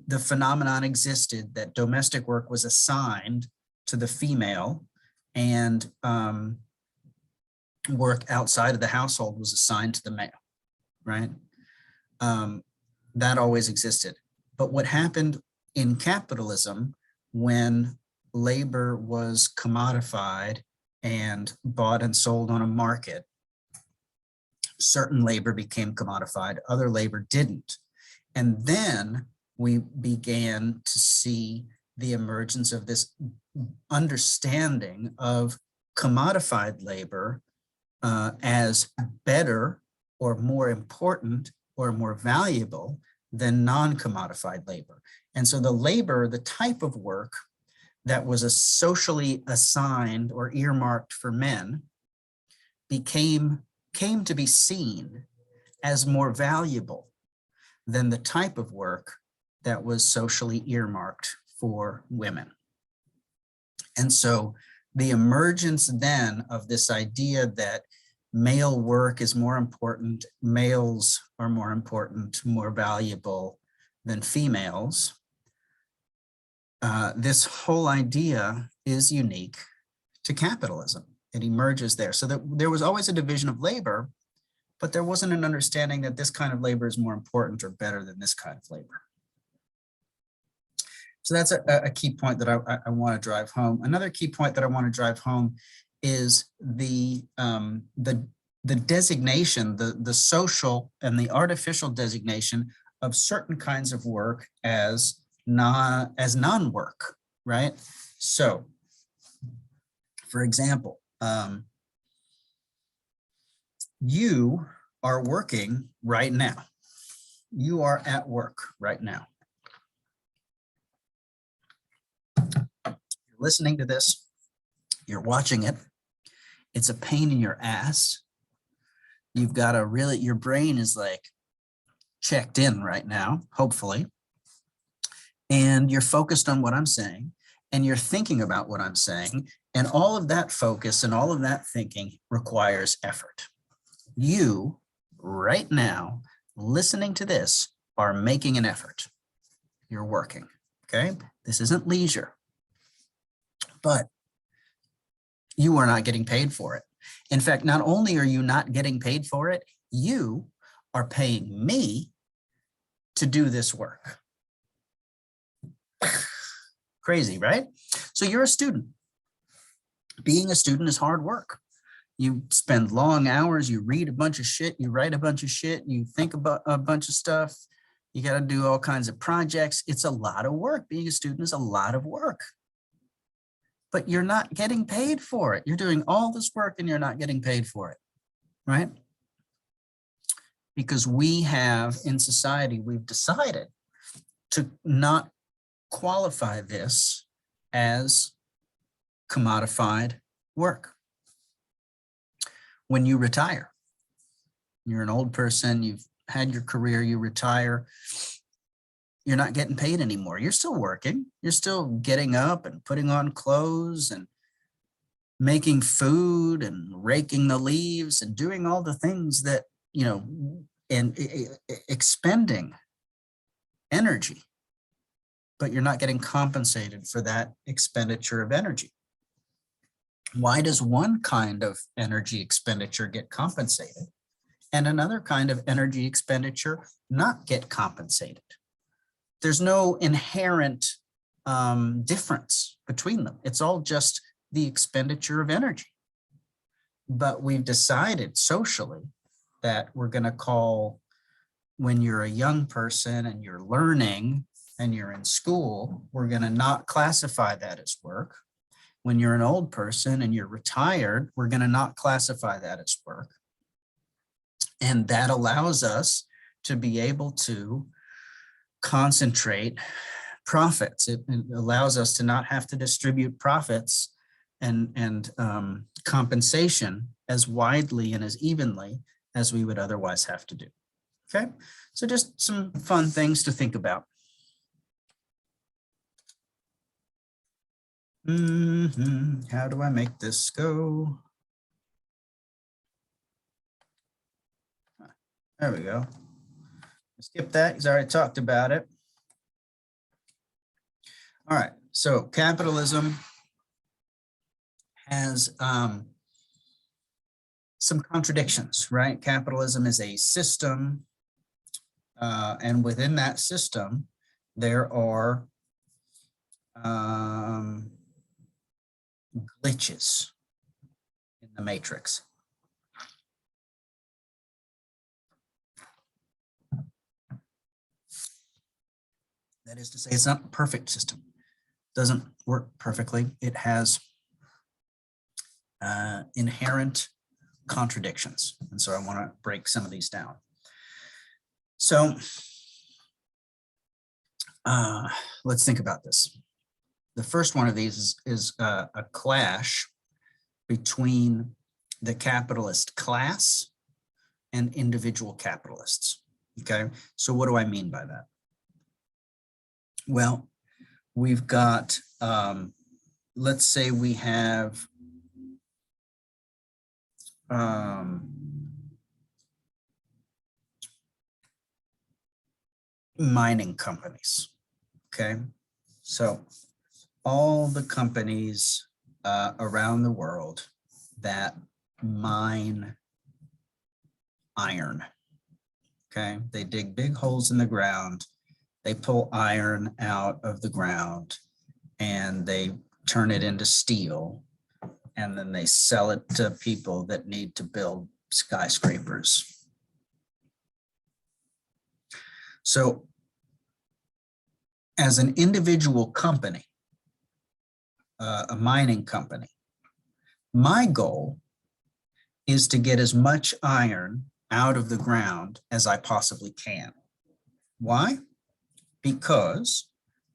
the phenomenon existed that domestic work was assigned to the female, and work outside of the household was assigned to the male, right? That always existed. But what happened in capitalism when labor was commodified and bought and sold on a market, certain labor became commodified, other labor didn't. And then we began to see the emergence of this understanding of commodified labor as better or more important or more valuable than non-commodified labor. And so the labor, the type of work that was a socially assigned or earmarked for men came to be seen as more valuable than the type of work that was socially earmarked for women. And so the emergence then of this idea that male work is more important, males are more important, more valuable than females, this whole idea is unique to capitalism. It emerges there. So that there was always a division of labor, but there wasn't an understanding that this kind of labor is more important or better than this kind of labor. So that's a key point that I want to drive home. Another key point that I want to drive home is the designation, the social and the artificial designation of certain kinds of work as non-work, right? So, for example, you are working right now. You are at work right now. You're listening to this, you're watching it. It's a pain in your ass. You've got to really, your brain is like checked in right now, hopefully. And you're focused on what I'm saying, and you're thinking about what I'm saying. And all of that focus and all of that thinking requires effort. You, right now, listening to this, are making an effort. You're working, okay? This isn't leisure, but you are not getting paid for it. In fact, not only are you not getting paid for it, you are paying me to do this work. Crazy, right? So you're a student. Being a student is hard work. You spend long hours, you read a bunch of shit, you write a bunch of shit, you think about a bunch of stuff. You got to do all kinds of projects. It's a lot of work. Being a student is a lot of work. But you're not getting paid for it. You're doing all this work and you're not getting paid for it, right? Because we have, in society, we've decided to not qualify this as commodified work. When you retire, you're an old person, you've had your career, you retire, you're not getting paid anymore. You're still working. You're still getting up and putting on clothes and making food and raking the leaves and doing all the things that, you know, and expending energy, but you're not getting compensated for that expenditure of energy. Why does one kind of energy expenditure get compensated and another kind of energy expenditure not get compensated? There's no inherent difference between them. It's all just the expenditure of energy. But we've decided socially that we're going to call, when you're a young person and you're learning and you're in school, we're going to not classify that as work. When you're an old person and you're retired, we're going to not classify that as work. And that allows us to be able to concentrate profits. It allows us to not have to distribute profits and compensation as widely and as evenly as we would otherwise have to do. Okay, so just some fun things to think about. How do I make this go? There we go. Skip that because I already talked about it. All right, so capitalism has some contradictions, right? Capitalism is a system, and within that system, there are glitches in the matrix. That is to say, it's not a perfect system. doesn't work perfectly. It has inherent contradictions. And so I want to break some of these down. So let's think about this. The first one of these is a clash between the capitalist class and individual capitalists. Okay, so what do I mean by that? Well, we've got, let's say we have mining companies. Okay, so all the companies around the world that mine iron. Okay, they dig big holes in the ground, they pull iron out of the ground, and they turn it into steel, and then they sell it to people that need to build skyscrapers. So as an individual company, a mining company, my goal is to get as much iron out of the ground as I possibly can. Why? Because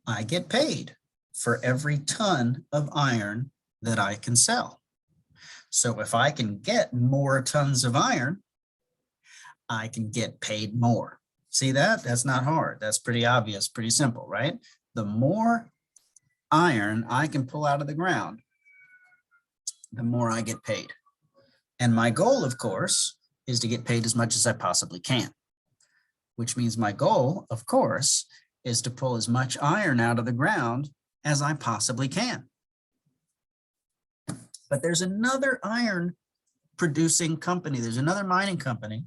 I get paid for every ton of iron that I can sell. So if I can get more tons of iron, I can get paid more. See that? That's not hard. That's pretty obvious, pretty simple, right? The more iron I can pull out of the ground, the more I get paid. And my goal, of course, is to get paid as much as I possibly can, which means my goal, of course, is to pull as much iron out of the ground as I possibly can. But there's another iron producing company. There's another mining company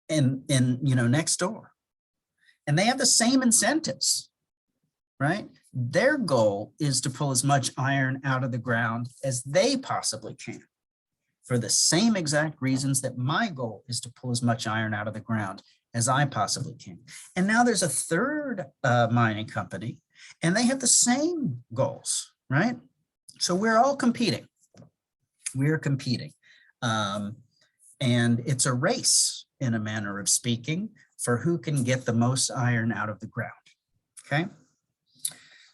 in next door. And they have the same incentives, right? Their goal is to pull as much iron out of the ground as they possibly can, for the same exact reasons that my goal is to pull as much iron out of the ground as I possibly can. And now there's a third mining company, and they have the same goals, right? So we're all competing. We're competing. And it's a race, in a manner of speaking, for who can get the most iron out of the ground, okay?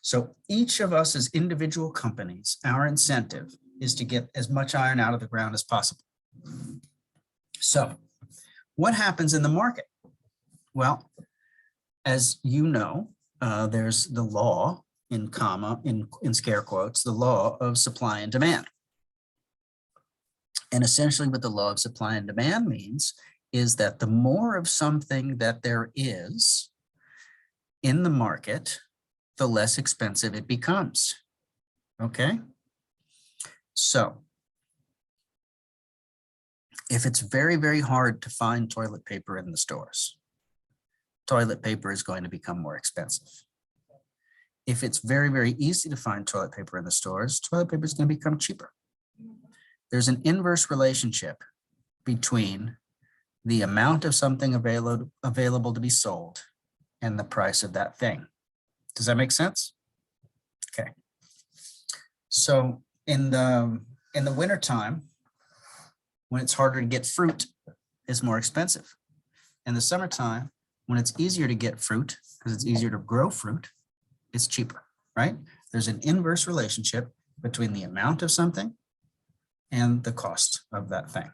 So each of us as individual companies, our incentive is to get as much iron out of the ground as possible. So what happens in the market? Well, as you know, there's the law in scare quotes, the law of supply and demand. And essentially what the law of supply and demand means is that the more of something that there is in the market, the less expensive it becomes, okay? So if it's very, very hard to find toilet paper in the stores, toilet paper is going to become more expensive. If it's very, very easy to find toilet paper in the stores, toilet paper is going to become cheaper. There's an inverse relationship between the amount of something available to be sold and the price of that thing. Does that make sense? Okay. So in the wintertime, when it's harder to get fruit, it's more expensive. In the summertime, when it's easier to get fruit, because it's easier to grow fruit, it's cheaper, right? There's an inverse relationship between the amount of something and the cost of that thing.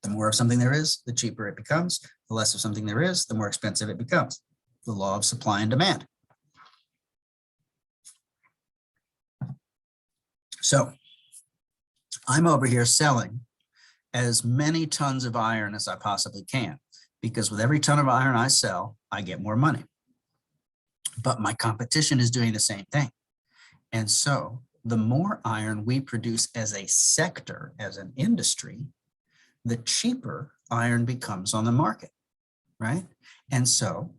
The more of something there is, the cheaper it becomes. The less of something there is, the more expensive it becomes. The law of supply and demand. So I'm over here selling as many tons of iron as I possibly can, because with every ton of iron I sell, I get more money. But my competition is doing the same thing. And so the more iron we produce as a sector, as an industry, the cheaper iron becomes on the market, right? And so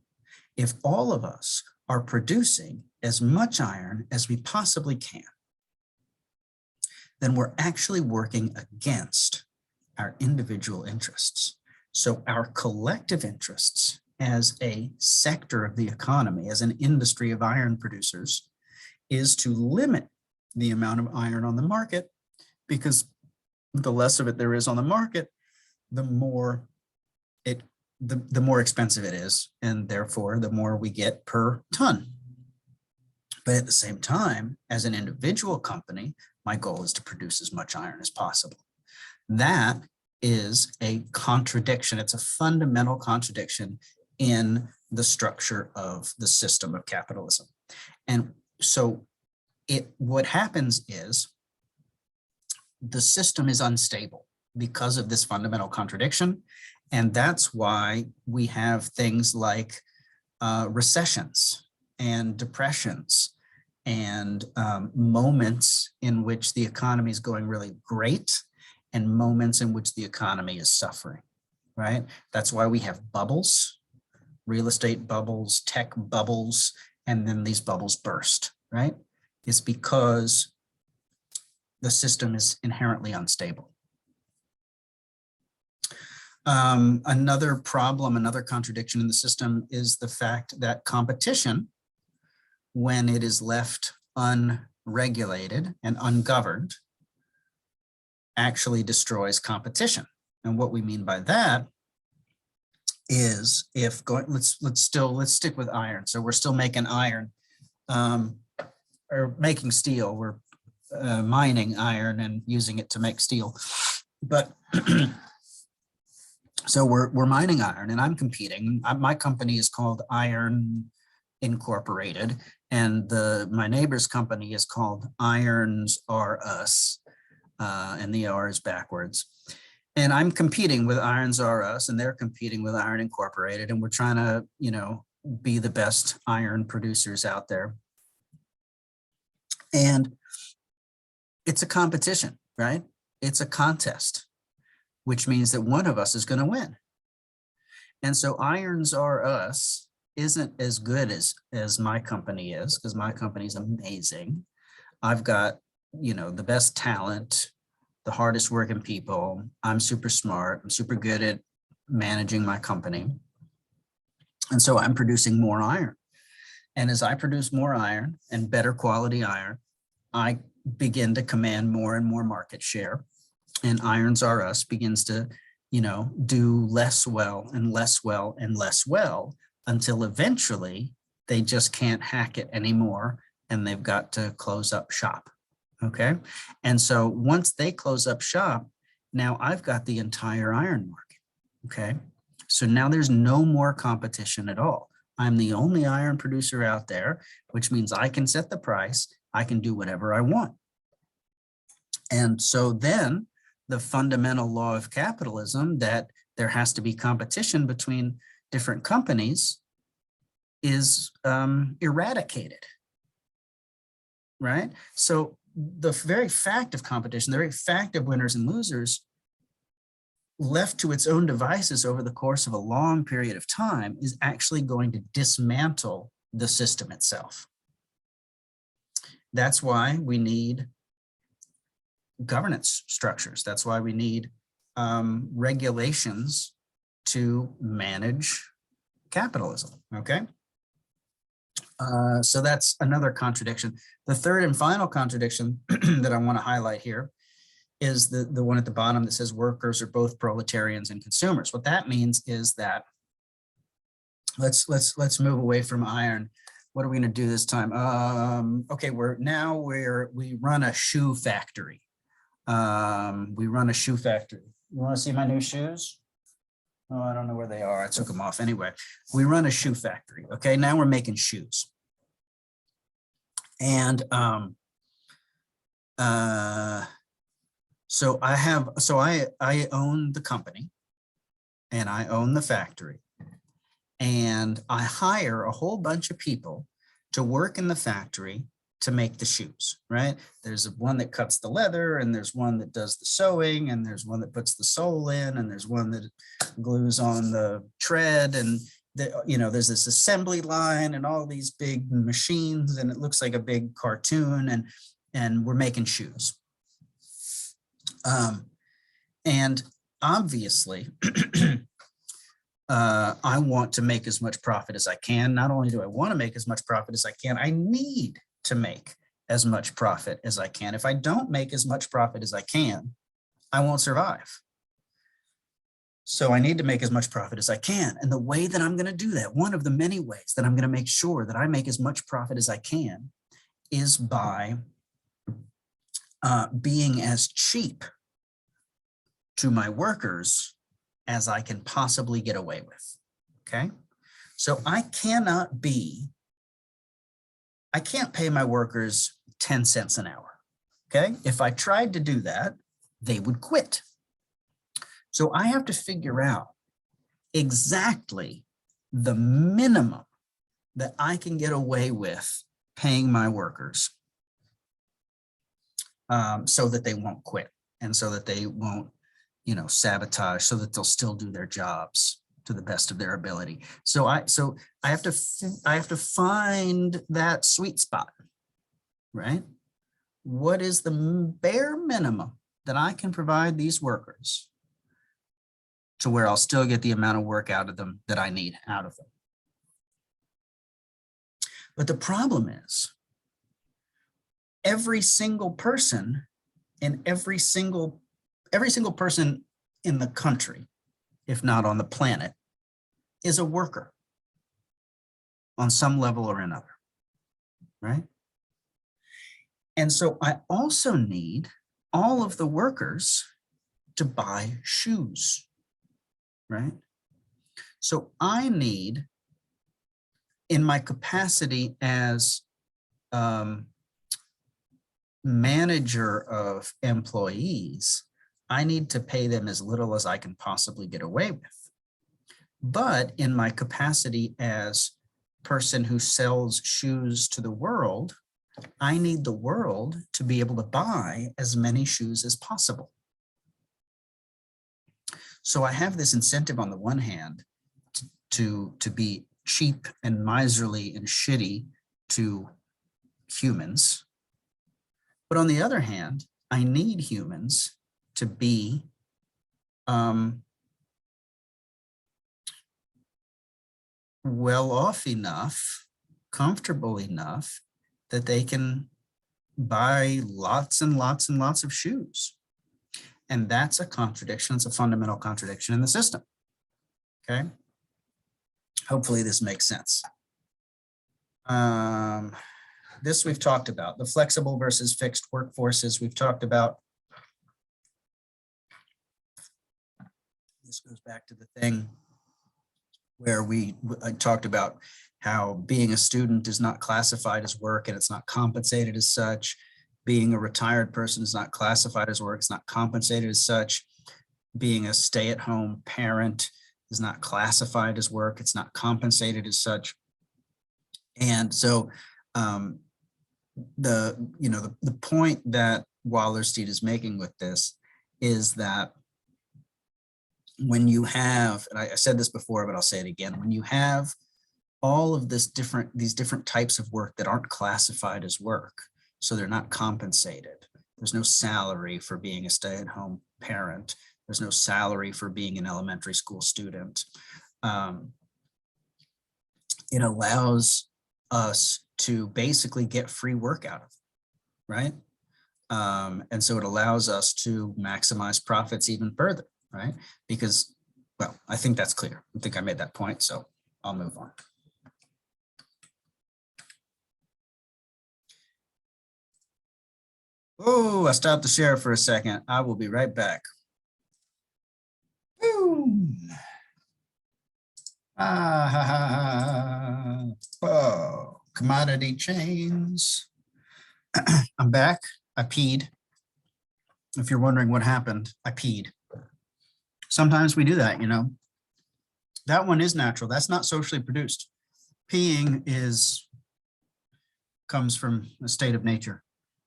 if all of us are producing as much iron as we possibly can, then we're actually working against our individual interests. So our collective interests as a sector of the economy, as an industry of iron producers, is to limit the amount of iron on the market, because the less of it there is on the market, the more the more expensive it is, and therefore the more we get per ton. But at the same time, as an individual company, my goal is to produce as much iron as possible. That is a contradiction. It's a fundamental contradiction in the structure of the system of capitalism. And so what happens is the system is unstable because of this fundamental contradiction. And that's why we have things like recessions and depressions and moments in which the economy is going really great and moments in which the economy is suffering, right? That's why we have bubbles, real estate bubbles, tech bubbles, and then these bubbles burst, right? It's because the system is inherently unstable. Another problem, another contradiction in the system is the fact that competition, when it is left unregulated and ungoverned, actually destroys competition. And what we mean by that is, if going, let's stick with iron. So we're still making iron, or making steel. We're mining iron and using it to make steel. But so we're mining iron, and I'm competing. My company is called Iron Incorporated, and my neighbor's company is called Irons R Us, and the R is backwards. And I'm competing with Irons R Us, and they're competing with Iron Incorporated, and we're trying to, be the best iron producers out there. And it's a competition, right? It's a contest, which means that one of us is going to win. And so Irons R Us isn't as good as my company is, because my company is amazing. I've got, the best talent, the hardest working people. I'm super smart. I'm super good at managing my company. And so I'm producing more iron. And as I produce more iron and better quality iron, I begin to command more and more market share. And Irons R Us begins to, do less well and less well and less well, until eventually they just can't hack it anymore and they've got to close up shop. Okay. And so once they close up shop, now I've got the entire iron market. Okay. So now there's no more competition at all. I'm the only iron producer out there, which means I can set the price. I can do whatever I want. And so then the fundamental law of capitalism, that there has to be competition between different companies, is eradicated, right? So the very fact of competition, the very fact of winners and losers, left to its own devices over the course of a long period of time, is actually going to dismantle the system itself. That's why we need governance structures. That's why we need regulations to manage capitalism, okay? So that's another contradiction. The third and final contradiction that I want to highlight here is the one at the bottom that says workers are both proletarians and consumers. What that means is that, let's move away from iron. What are we going to do this time? Okay, we run a shoe factory. We run a shoe factory. You want to see my new shoes? Oh, I don't know where they are. I took them off anyway. We run a shoe factory. Okay, now we're making shoes. And so I own the company and I own the factory, and I hire a whole bunch of people to work in the factory to make the shoes, right? There's one that cuts the leather, and there's one that does the sewing, and there's one that puts the sole in, and there's one that glues on the tread, and there's this assembly line and all these big machines, and it looks like a big cartoon, and we're making shoes. And obviously, I want to make as much profit as I can. Not only do I want to make as much profit as I can, I need to make as much profit as I can. If I don't make as much profit as I can, I won't survive. So I need to make as much profit as I can. And the way that I'm going to do that, one of the many ways that I'm going to make sure that I make as much profit as I can, is by being as cheap to my workers as I can possibly get away with. Okay. So I can't pay my workers 10 cents an hour. Okay. If I tried to do that, they would quit. So I have to figure out exactly the minimum that I can get away with paying my workers, so that they won't quit and so that they won't, sabotage, so that they'll still do their jobs to the best of their ability. So I have to find that sweet spot, right? What is the bare minimum that I can provide these workers to where I'll still get the amount of work out of them that I need out of them? But the problem is, every single person and every single person in the country, if not on the planet, is a worker on some level or another, right? And so I also need all of the workers to buy shoes, right? So I need, in my capacity as manager of employees, I need to pay them as little as I can possibly get away with. But in my capacity as person who sells shoes to the world, I need the world to be able to buy as many shoes as possible. So I have this incentive on the one hand to be cheap and miserly and shitty to humans. But on the other hand, I need humans to be well off enough, comfortable enough that they can buy lots and lots and lots of shoes. And that's a contradiction. It's a fundamental contradiction in the system. Okay. Hopefully this makes sense. This we've talked about, the flexible versus fixed workforces. We've talked about. This goes back to the thing where I talked about how being a student is not classified as work and it's not compensated as such. Being a retired person is not classified as work, it's not compensated as such. Being a stay-at-home parent is not classified as work, it's not compensated as such. And so the point that Wallerstein is making with this is that when you have, and I said this before, but I'll say it again, when you have all of these different types of work that aren't classified as work, so they're not compensated. There's no salary for being a stay-at-home parent. There's no salary for being an elementary school student. It allows us to basically get free work out of it, right? And so it allows us to maximize profits even further, right? Because, well, I think that's clear. I think I made that point, so I'll move on. Oh, I stopped the share for a second. I will be right back. Boom. Oh, commodity chains. I'm back. I peed. If you're wondering what happened, I peed. Sometimes we do that, you know. That one is natural. That's not socially produced. Peeing comes from a state of nature.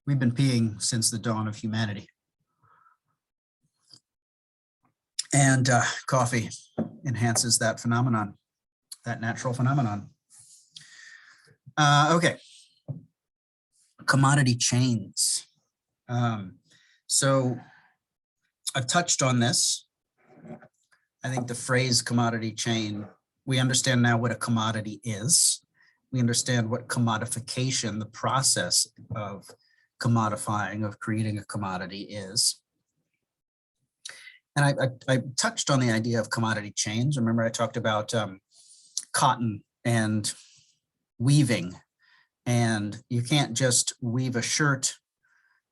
We've been peeing since the dawn of humanity. And coffee enhances that phenomenon, that natural phenomenon. Okay. Commodity chains. So I've touched on this. I think the phrase commodity chain, we understand now what a commodity is. We understand what commodification, the process of commodifying, of creating a commodity is. And I touched on the idea of commodity chains. Remember, I talked about cotton and weaving, and you can't just weave a shirt.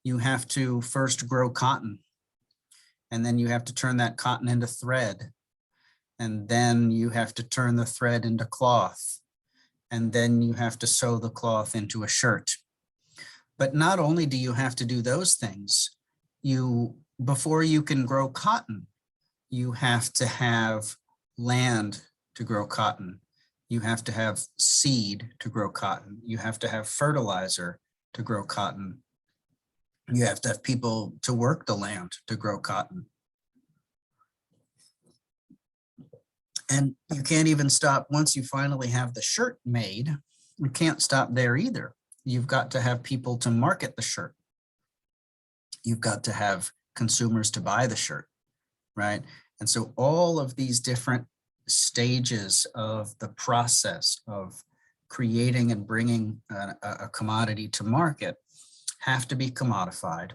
You have to first grow cotton, and then you have to turn that cotton into thread, and then you have to turn the thread into cloth, and then you have to sew the cloth into a shirt. But not only do you have to do those things, before you can grow cotton, you have to have land to grow cotton. You have to have seed to grow cotton. You have to have fertilizer to grow cotton. You have to have people to work the land to grow cotton. And you can't even stop once you finally have the shirt made. You can't stop there either. You've got to have people to market the shirt. You've got to have consumers to buy the shirt, right? And so all of these different stages of the process of creating and bringing a commodity to market have to be commodified,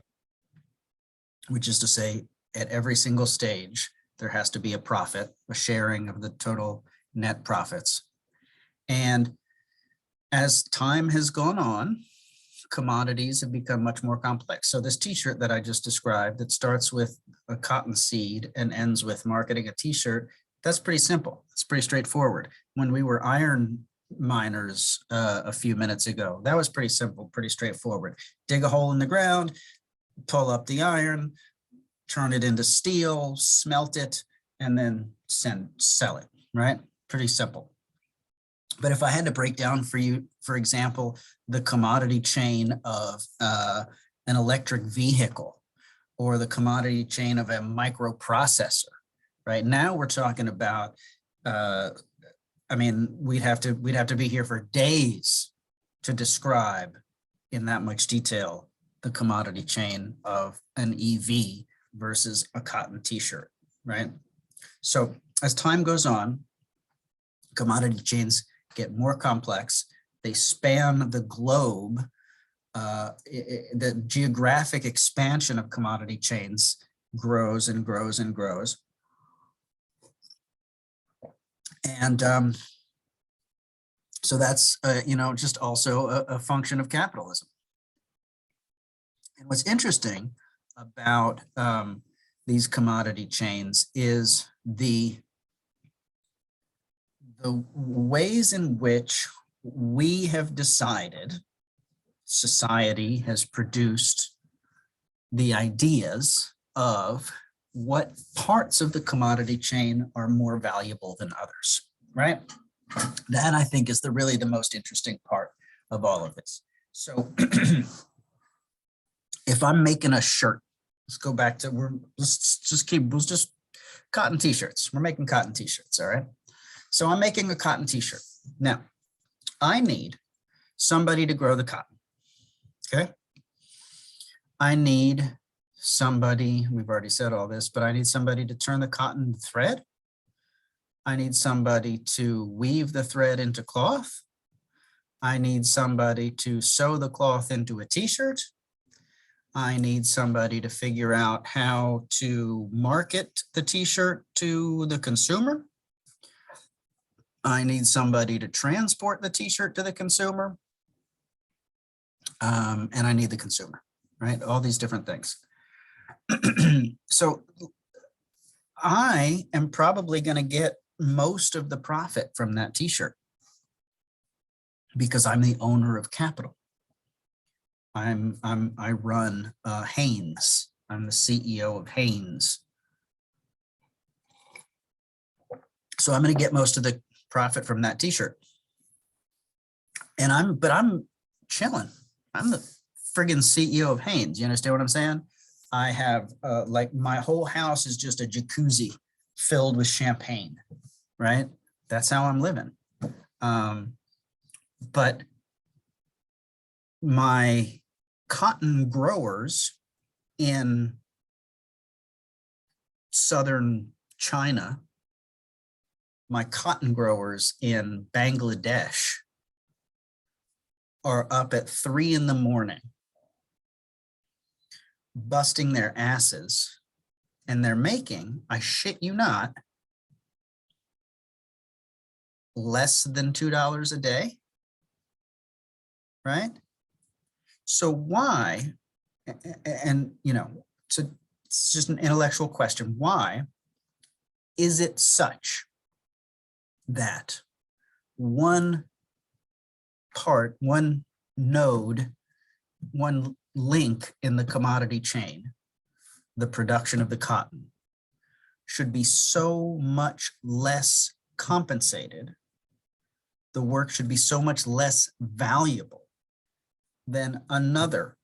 which is to say, at every single stage, there has to be a profit, a sharing of the total net profits. And as time has gone on, commodities have become much more complex. So this t-shirt that I just described that starts with a cotton seed and ends with marketing a t-shirt, that's pretty simple. It's pretty straightforward. When we were iron miners a few minutes ago, that was pretty simple, pretty straightforward. Dig a hole in the ground, pull up the iron, turn it into steel, smelt it, and then sell it, right? Pretty simple. But if I had to break down for you, for example, the commodity chain of an electric vehicle or the commodity chain of a microprocessor, right? Now we're talking about, I mean, we'd have to be here for days to describe in that much detail the commodity chain of an EV versus a cotton t-shirt, right? So as time goes on, commodity chains get more complex. They span the globe. The geographic expansion of commodity chains grows and grows and grows. And so that's, you know, just also a function of capitalism. And what's interesting about these commodity chains is the ways in which we have decided, society has produced the ideas of what parts of the commodity chain are more valuable than others, right? That I think is really the most interesting part of all of this. So if I'm making a shirt, let's go back to, let's just cotton t-shirts. We're making cotton t-shirts, all right? So I'm making a cotton t-shirt. Now, I need somebody to grow the cotton, okay? I need somebody, we've already said all this, but I need somebody to turn the cotton into thread. I need somebody to weave the thread into cloth. I need somebody to sew the cloth into a t-shirt. I need somebody to figure out how to market the t-shirt to the consumer. I need somebody to transport the t-shirt to the consumer. And I need the consumer, right? All these different things. So I am probably going to get most of the profit from that t-shirt because I'm the owner of capital. I run Hanes. I'm the CEO of Hanes. So I'm going to get most of the profit from that t-shirt. And I'm chilling. I'm the friggin' CEO of Hanes. You understand what I'm saying? I have like my whole house is just a jacuzzi filled with champagne, right? That's how I'm living. But my cotton growers in southern China my cotton growers in Bangladesh are up at 3 in the morning, busting their asses, and they're making, I shit you not, less than $2 a day, right? So why, and so it's just an intellectual question, why is it such that one part, one node, one link in the commodity chain, the production of the cotton, should be so much less compensated, the work should be so much less valuable than another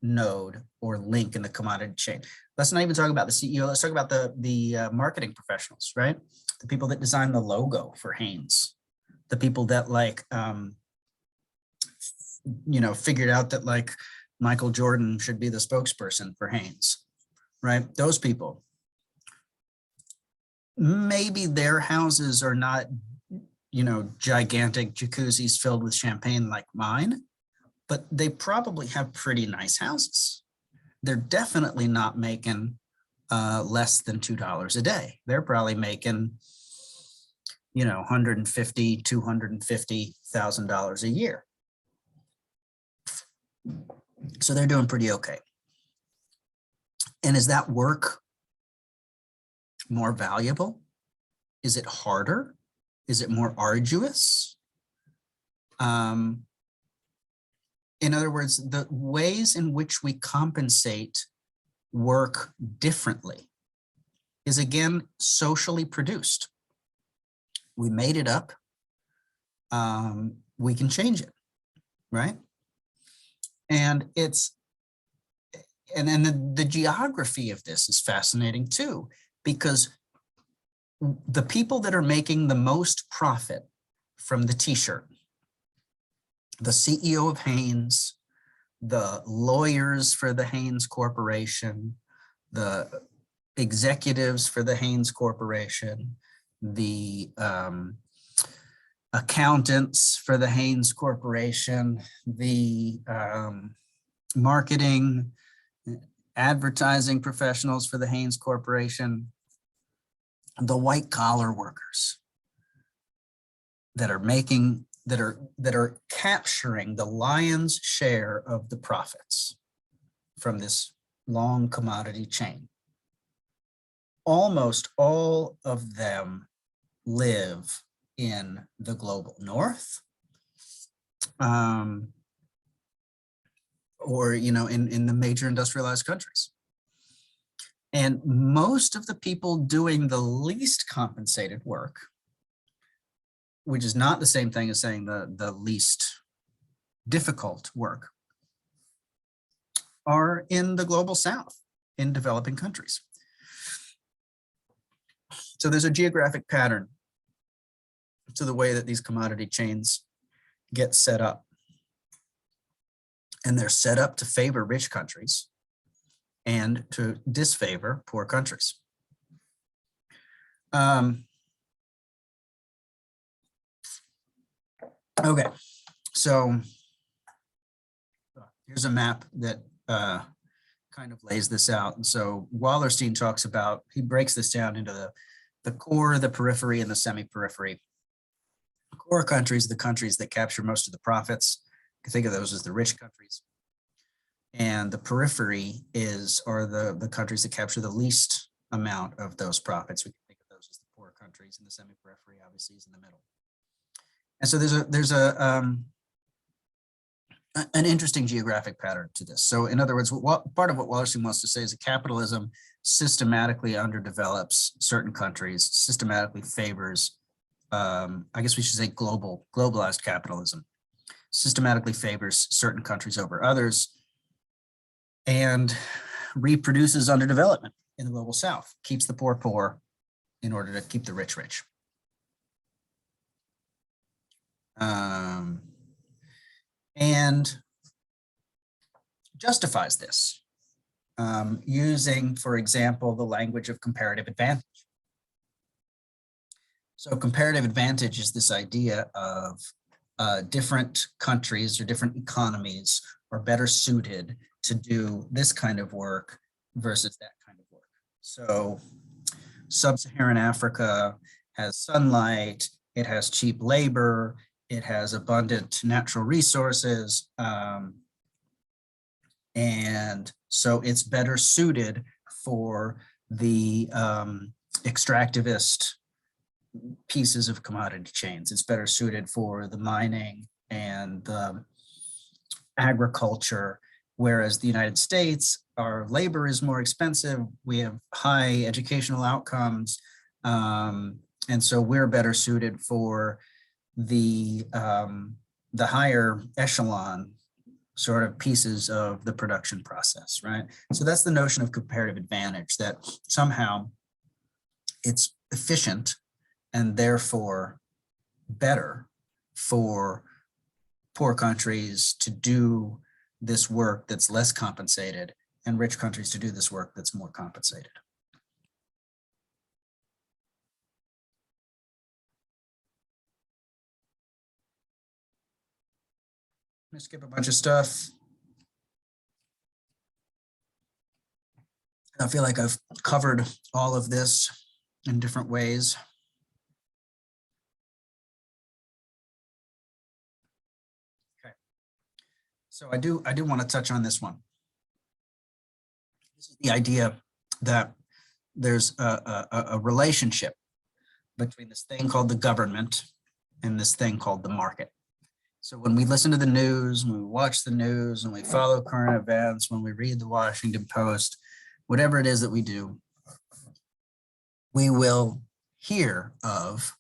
node or link in the commodity chain? Let's not even talk about the CEO. Let's talk about the marketing professionals, right? The people that design the logo for Hanes, the people that figured out that Michael Jordan should be the spokesperson for Hanes, right? Those people, maybe their houses are not, gigantic jacuzzis filled with champagne like mine, but they probably have pretty nice houses. They're definitely not making less than $2 a day. They're probably making, $150,000, $250,000 a year. So they're doing pretty okay. And is that work more valuable? Is it harder? Is it more arduous? In other words, the ways in which we compensate work differently is again socially produced. We made it up. We can change it, right? And the geography of this is fascinating too, because the people that are making the most profit from the t-shirt, the CEO of Hanes, the lawyers for the Hanes Corporation, the executives for the Hanes Corporation, the accountants for the Hanes Corporation, the marketing, advertising professionals for the Hanes Corporation, the white collar workers that are capturing the lion's share of the profits from this long commodity chain. Almost all of them live in the global north, or in the major industrialized countries. And most of the people doing the least compensated work, which is not the same thing as saying the least difficult work, are in the global south, in developing countries. So there's a geographic pattern to the way that these commodity chains get set up. And they're set up to favor rich countries and to disfavor poor countries. Okay, so here's a map that kind of lays this out. And so Wallerstein talks about, he breaks this down into the core, the periphery, and the semi-periphery. Core countries are the countries that capture most of the profits. You can think of those as the rich countries. And the periphery are the countries that capture the least amount of those profits. We can think of those as the poor countries, and the semi-periphery obviously is in the middle. And so there's an interesting geographic pattern to this. So in other words, part of what Wallerstein wants to say is that capitalism systematically underdevelops certain countries, systematically favors, I guess we should say globalized capitalism, systematically favors certain countries over others, and reproduces underdevelopment in the global south, keeps the poor poor in order to keep the rich rich. And justifies this using, for example, the language of comparative advantage. So comparative advantage is this idea of different countries or different economies are better suited to do this kind of work versus that kind of work. So sub-Saharan Africa has sunlight, it has cheap labor, it has abundant natural resources, and so it's better suited for the extractivist pieces of commodity chains. It's better suited for the mining and the agriculture, whereas the United States, our labor is more expensive. We have high educational outcomes. And so we're better suited for the higher echelon sort of pieces of the production process, right? So that's the notion of comparative advantage, that somehow it's efficient and therefore better for poor countries to do this work that's less compensated and rich countries to do this work that's more compensated. I'm gonna skip a bunch of stuff. I feel like I've covered all of this in different ways. Okay. So I do want to touch on this one. This is the idea that there's a relationship between this thing called the government and this thing called the market. So when we listen to the news, when we watch the news, when we follow current events, when we read the Washington Post, whatever it is that we do, we will hear of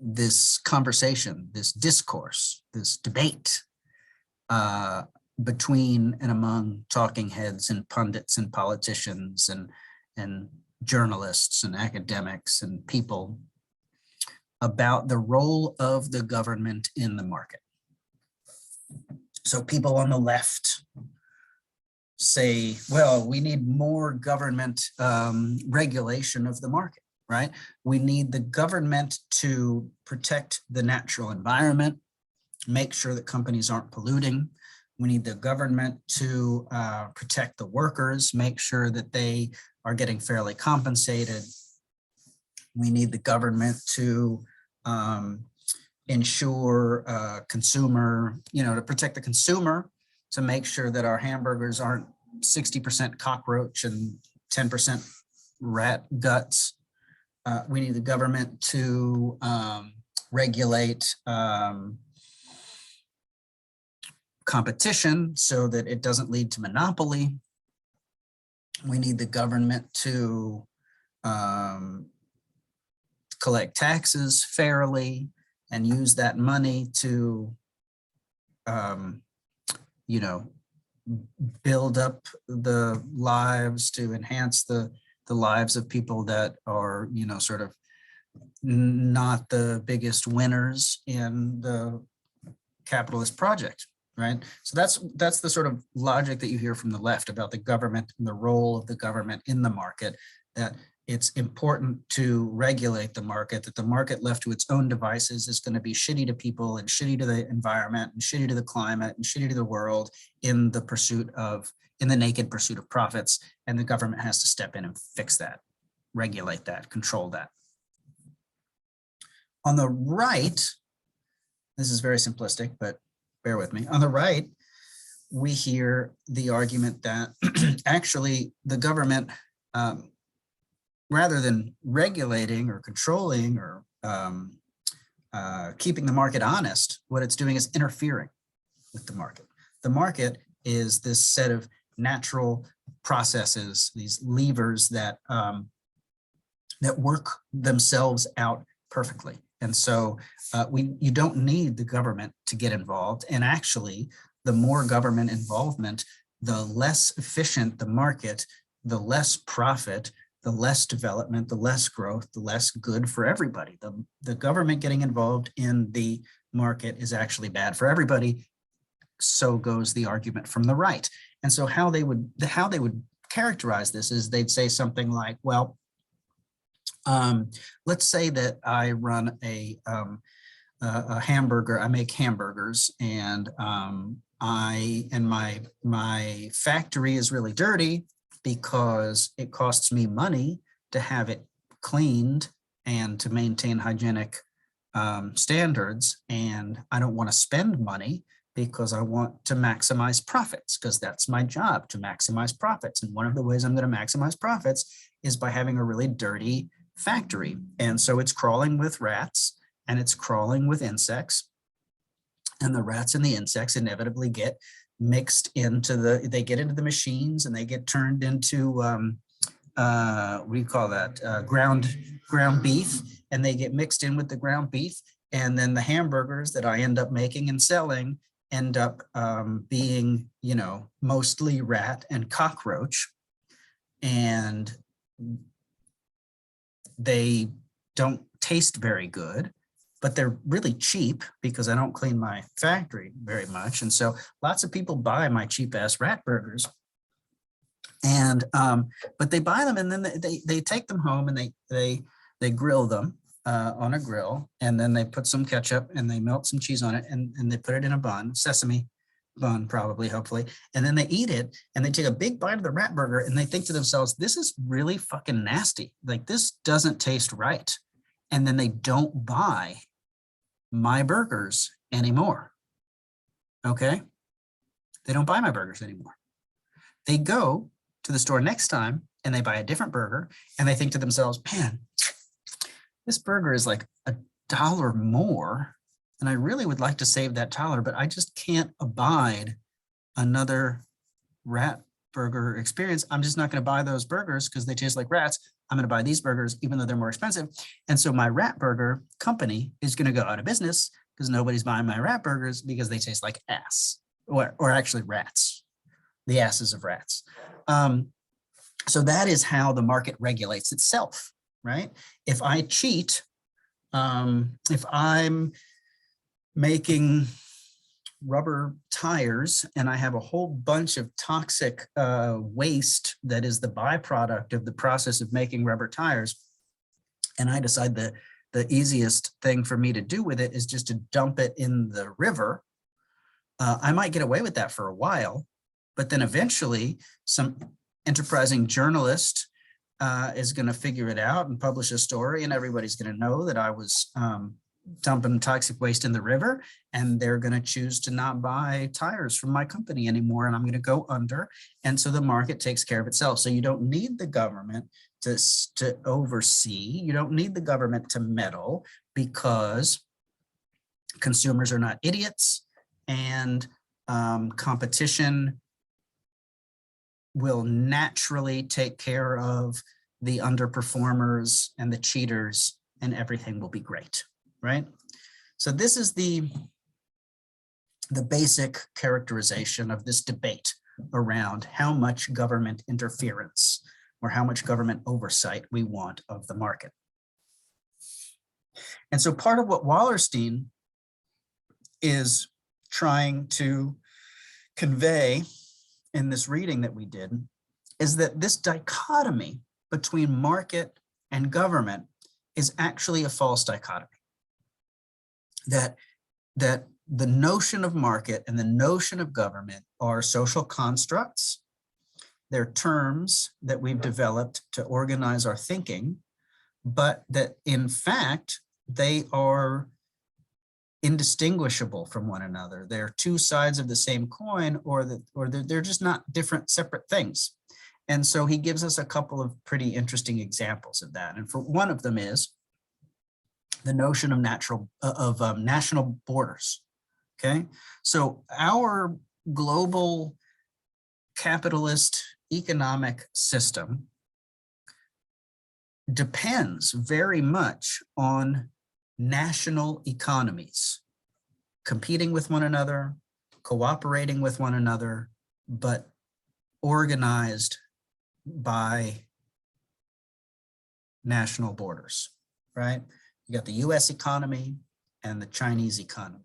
this conversation, this discourse, this debate between and among talking heads and pundits and politicians and journalists and academics and people about the role of the government in the market. So people on the left say, well, we need more government regulation of the market, right? We need the government to protect the natural environment, make sure that companies aren't polluting. We need the government to protect the workers, make sure that they are getting fairly compensated. We need the government to ensure consumer, to protect the consumer, to make sure that our hamburgers aren't 60% cockroach and 10% rat guts. We need the government to regulate competition so that it doesn't lead to monopoly. We need the government to collect taxes fairly and use that money to, build up the lives, to enhance the lives of people that are, sort of not the biggest winners in the capitalist project, right? So that's the sort of logic that you hear from the left about the government and the role of the government in the market, that it's important to regulate the market, that the market left to its own devices is going to be shitty to people and shitty to the environment and shitty to the climate and shitty to the world in the naked pursuit of profits. And the government has to step in and fix that, regulate that, control that. On the right, this is very simplistic, but bear with me. On the right, we hear the argument that actually the government, rather than regulating or controlling or keeping the market honest, what it's doing is interfering with the market. The market is this set of natural processes, these levers that that work themselves out perfectly. And so you don't need the government to get involved. And actually, the more government involvement, the less efficient the market, the less profit, the less development, the less growth, the less good for everybody. The government getting involved in the market is actually bad for everybody. So goes the argument from the right. And so how they would characterize this is they'd say something like, well, Let's say that I run a hamburger. I make hamburgers, and my factory is really dirty because it costs me money to have it cleaned and to maintain hygienic standards. And I don't want to spend money because I want to maximize profits, because that's my job, to maximize profits. And one of the ways I'm going to maximize profits is by having a really dirty factory. And so it's crawling with rats and it's crawling with insects. And the rats and the insects inevitably get mixed into they get into the machines, and they get turned into, what do you call that? Ground beef, and they get mixed in with the ground beef. And then the hamburgers that I end up making and selling end up being, mostly rat and cockroach. And they don't taste very good, but they're really cheap because I don't clean my factory very much. And so lots of people buy my cheap ass rat burgers. And but they buy them, and then they take them home, and they grill them on a grill, and then they put some ketchup and they melt some cheese on it, and they put it in a bun, sesame bun probably, hopefully, and then they eat it, and they take a big bite of the rat burger, and they think to themselves, this is really fucking nasty. Like, this doesn't taste right. And then they don't buy my burgers anymore. Okay? They don't buy my burgers anymore. They go to the store next time and they buy a different burger, and they think to themselves, man, this burger is like $1 more, and I really would like to save that $1, but I just can't abide another rat burger experience. I'm just not going to buy those burgers because they taste like rats. I'm going to buy these burgers even though they're more expensive. And so my rat burger company is going to go out of business because nobody's buying my rat burgers because they taste like ass, or actually rats, the asses of rats. So that is how the market regulates itself, right? If I cheat, if I'm making rubber tires and I have a whole bunch of toxic waste that is the byproduct of the process of making rubber tires, and I decide that the easiest thing for me to do with it is just to dump it in the river, I might get away with that for a while, but then eventually some enterprising journalist is going to figure it out and publish a story, and everybody's going to know that I was dumping toxic waste in the river, and they're going to choose to not buy tires from my company anymore, and I'm going to go under. And so the market takes care of itself. So you don't need the government to oversee. You don't need the government to meddle, because consumers are not idiots, and competition will naturally take care of the underperformers and the cheaters, and everything will be great, right? So this is the basic characterization of this debate around how much government interference or how much government oversight we want of the market. And so part of what Wallerstein is trying to convey in this reading that we did is that this dichotomy between market and government is actually a false dichotomy. That the notion of market and the notion of government are social constructs. They're terms that we've developed to organize our thinking, but that in fact, they are indistinguishable from one another. They're two sides of the same coin, or they're just not different, separate things. And so he gives us a couple of pretty interesting examples of that. And for one of them is the notion of national borders. Okay, so our global capitalist economic system depends very much on national economies competing with one another, cooperating with one another, but organized by national borders, right? You got the US economy and the Chinese economy.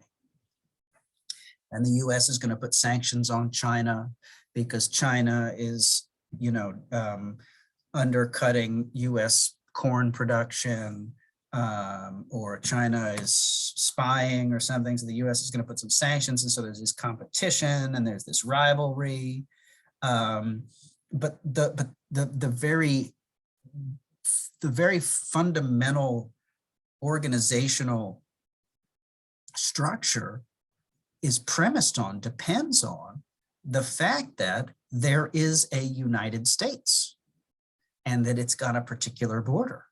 And the US is going to put sanctions on China because China is, undercutting US corn production, or China is spying or something, so the US is going to put some sanctions, and so there's this competition and there's this rivalry. But the very fundamental organizational structure is premised on, depends on the fact that there is a United States and that it's got a particular border,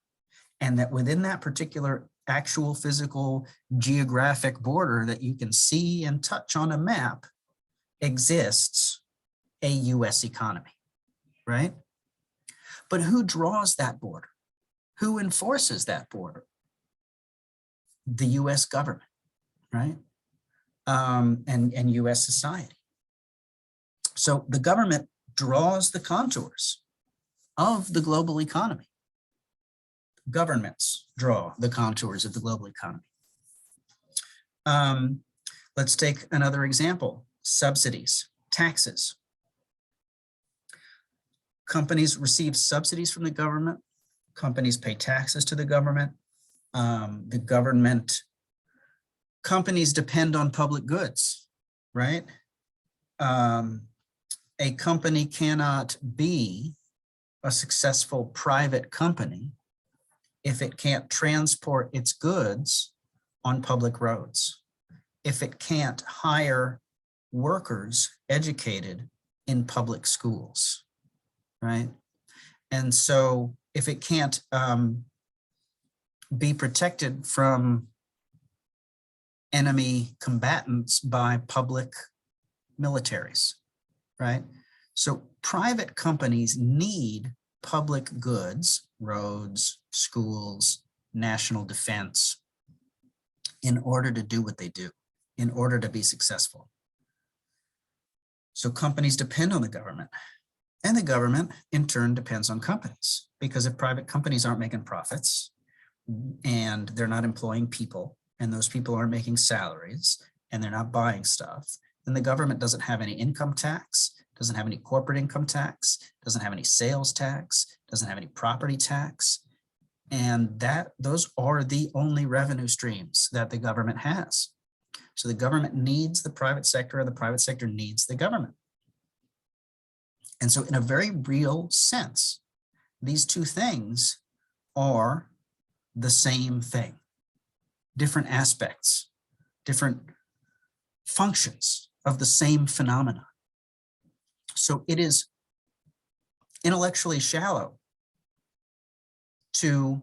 and that within that particular actual physical geographic border that you can see and touch on a map exists a US economy, right? But who draws that border? Who enforces that border? The US government, right? And US society. So the government draws the contours of the global economy. Governments draw the contours of the global economy. Let's take another example: subsidies, taxes. Companies receive subsidies from the government. Companies pay taxes to the government. Companies depend on public goods, right? A company cannot be a successful private company if it can't transport its goods on public roads, if it can't hire workers educated in public schools, right? And so if it can't be protected from enemy combatants by public militaries, right? So private companies need public goods, roads, schools, national defense, in order to do what they do, in order to be successful. So companies depend on the government, and the government in turn depends on companies, because if private companies aren't making profits and they're not employing people, and those people aren't making salaries, and they're not buying stuff, then the government doesn't have any income tax, doesn't have any corporate income tax, doesn't have any sales tax, doesn't have any property tax. And those are the only revenue streams that the government has. So the government needs the private sector, and the private sector needs the government. And so in a very real sense, these two things are the same thing. Different aspects, different functions of the same phenomenon. So it is intellectually shallow to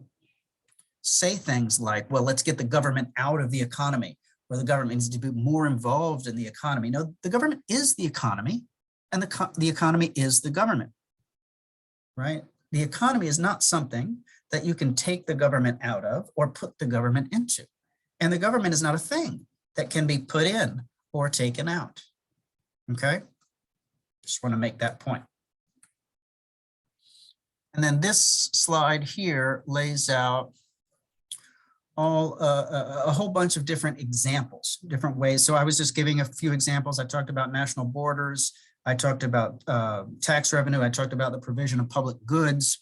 say things like, well, let's get the government out of the economy, or the government needs to be more involved in the economy. No, the government is the economy, and the economy is the government, right? The economy is not something that you can take the government out of or put the government into. And the government is not a thing that can be put in or taken out, okay? Just want to make that point. And then this slide here lays out a whole bunch of different examples, different ways. So I was just giving a few examples. I talked about national borders. I talked about tax revenue. I talked about the provision of public goods,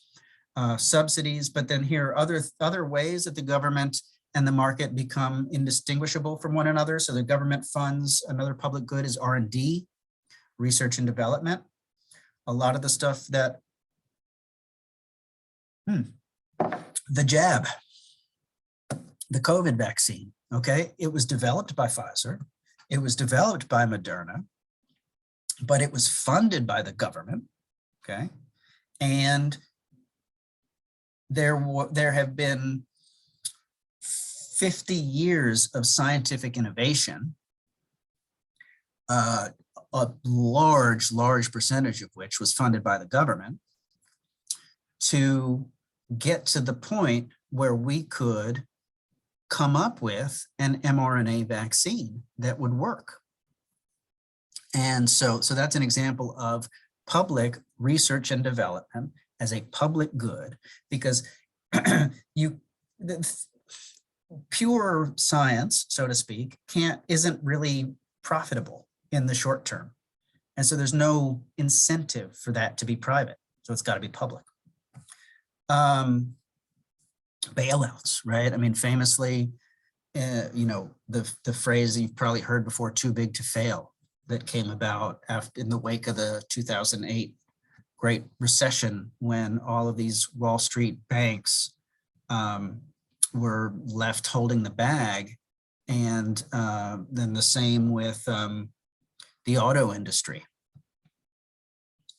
subsidies, but then here are other ways that the government and the market become indistinguishable from one another. So the government funds another public good is R&D, research and development. A lot of the stuff that, the jab, the COVID vaccine, okay? It was developed by Pfizer. It was developed by Moderna, but it was funded by the government, okay? And there have been 50 years of scientific innovation, a large percentage of which was funded by the government, to get to the point where we could come up with an mRNA vaccine that would work. And so that's an example of public research and development as a public good, because pure science, so to speak, isn't really profitable in the short term. And so there's no incentive for that to be private. So it's got to be public. bailouts, right? I mean, famously, you know, the phrase you've probably heard before, too big to fail, that came about after in the wake of the 2008 Great Recession, when all of these Wall Street banks were left holding the bag. And then the same with the auto industry.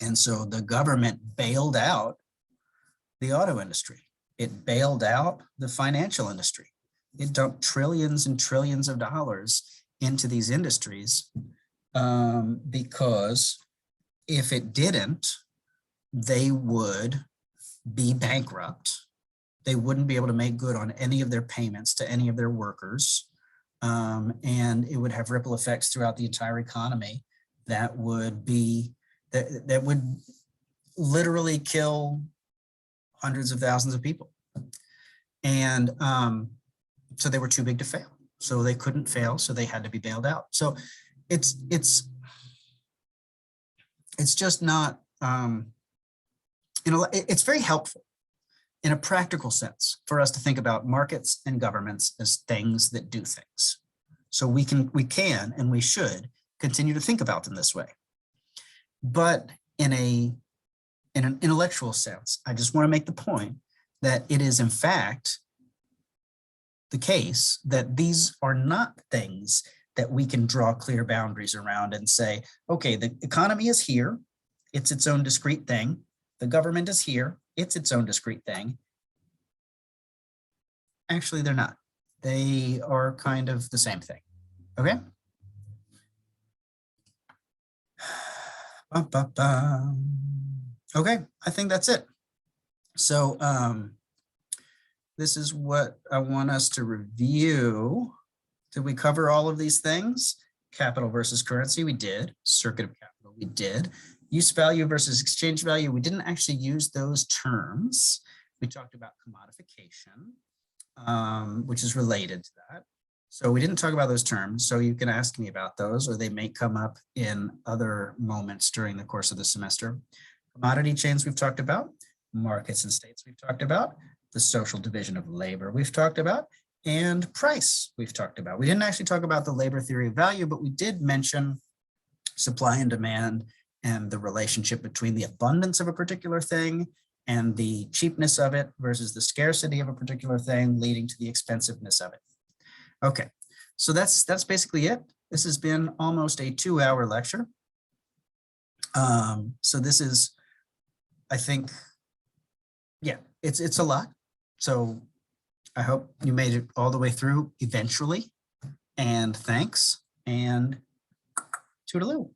And so the government bailed out the auto industry. It bailed out the financial industry. It dumped trillions and trillions of dollars into these industries because if it didn't, they would be bankrupt. They wouldn't be able to make good on any of their payments to any of their workers. And it would have ripple effects throughout the entire economy that would be, that would literally kill hundreds of thousands of people. And so they were too big to fail. So they couldn't fail, so they had to be bailed out. So it's just not, you know, it's very helpful in a practical sense for us to think about markets and governments as things that do things. So we can and we should continue to think about them this way. But in an intellectual sense, I just want to make the point that it is in fact the case that these are not things that we can draw clear boundaries around and say, okay, the economy is here, it's its own discrete thing. The government is here, it's its own discrete thing. Actually, they're not. They are kind of the same thing, okay? Okay, I think that's it. So this is what I want us to review. Did we cover all of these things? Capital versus currency, we did. Circuit of capital, we did. Use value versus exchange value, we didn't actually use those terms. We talked about commodification, which is related to that. So we didn't talk about those terms, so you can ask me about those, or they may come up in other moments during the course of the semester. Commodity chains we've talked about, markets and states we've talked about, the social division of labor we've talked about, and price we've talked about. We didn't actually talk about the labor theory of value, but we did mention supply and demand and the relationship between the abundance of a particular thing and the cheapness of it versus the scarcity of a particular thing, leading to the expensiveness of it. Okay, so that's basically it. This has been almost a 2-hour lecture. So this is, I think, yeah, it's a lot. So I hope you made it all the way through eventually. And thanks, and toodaloo.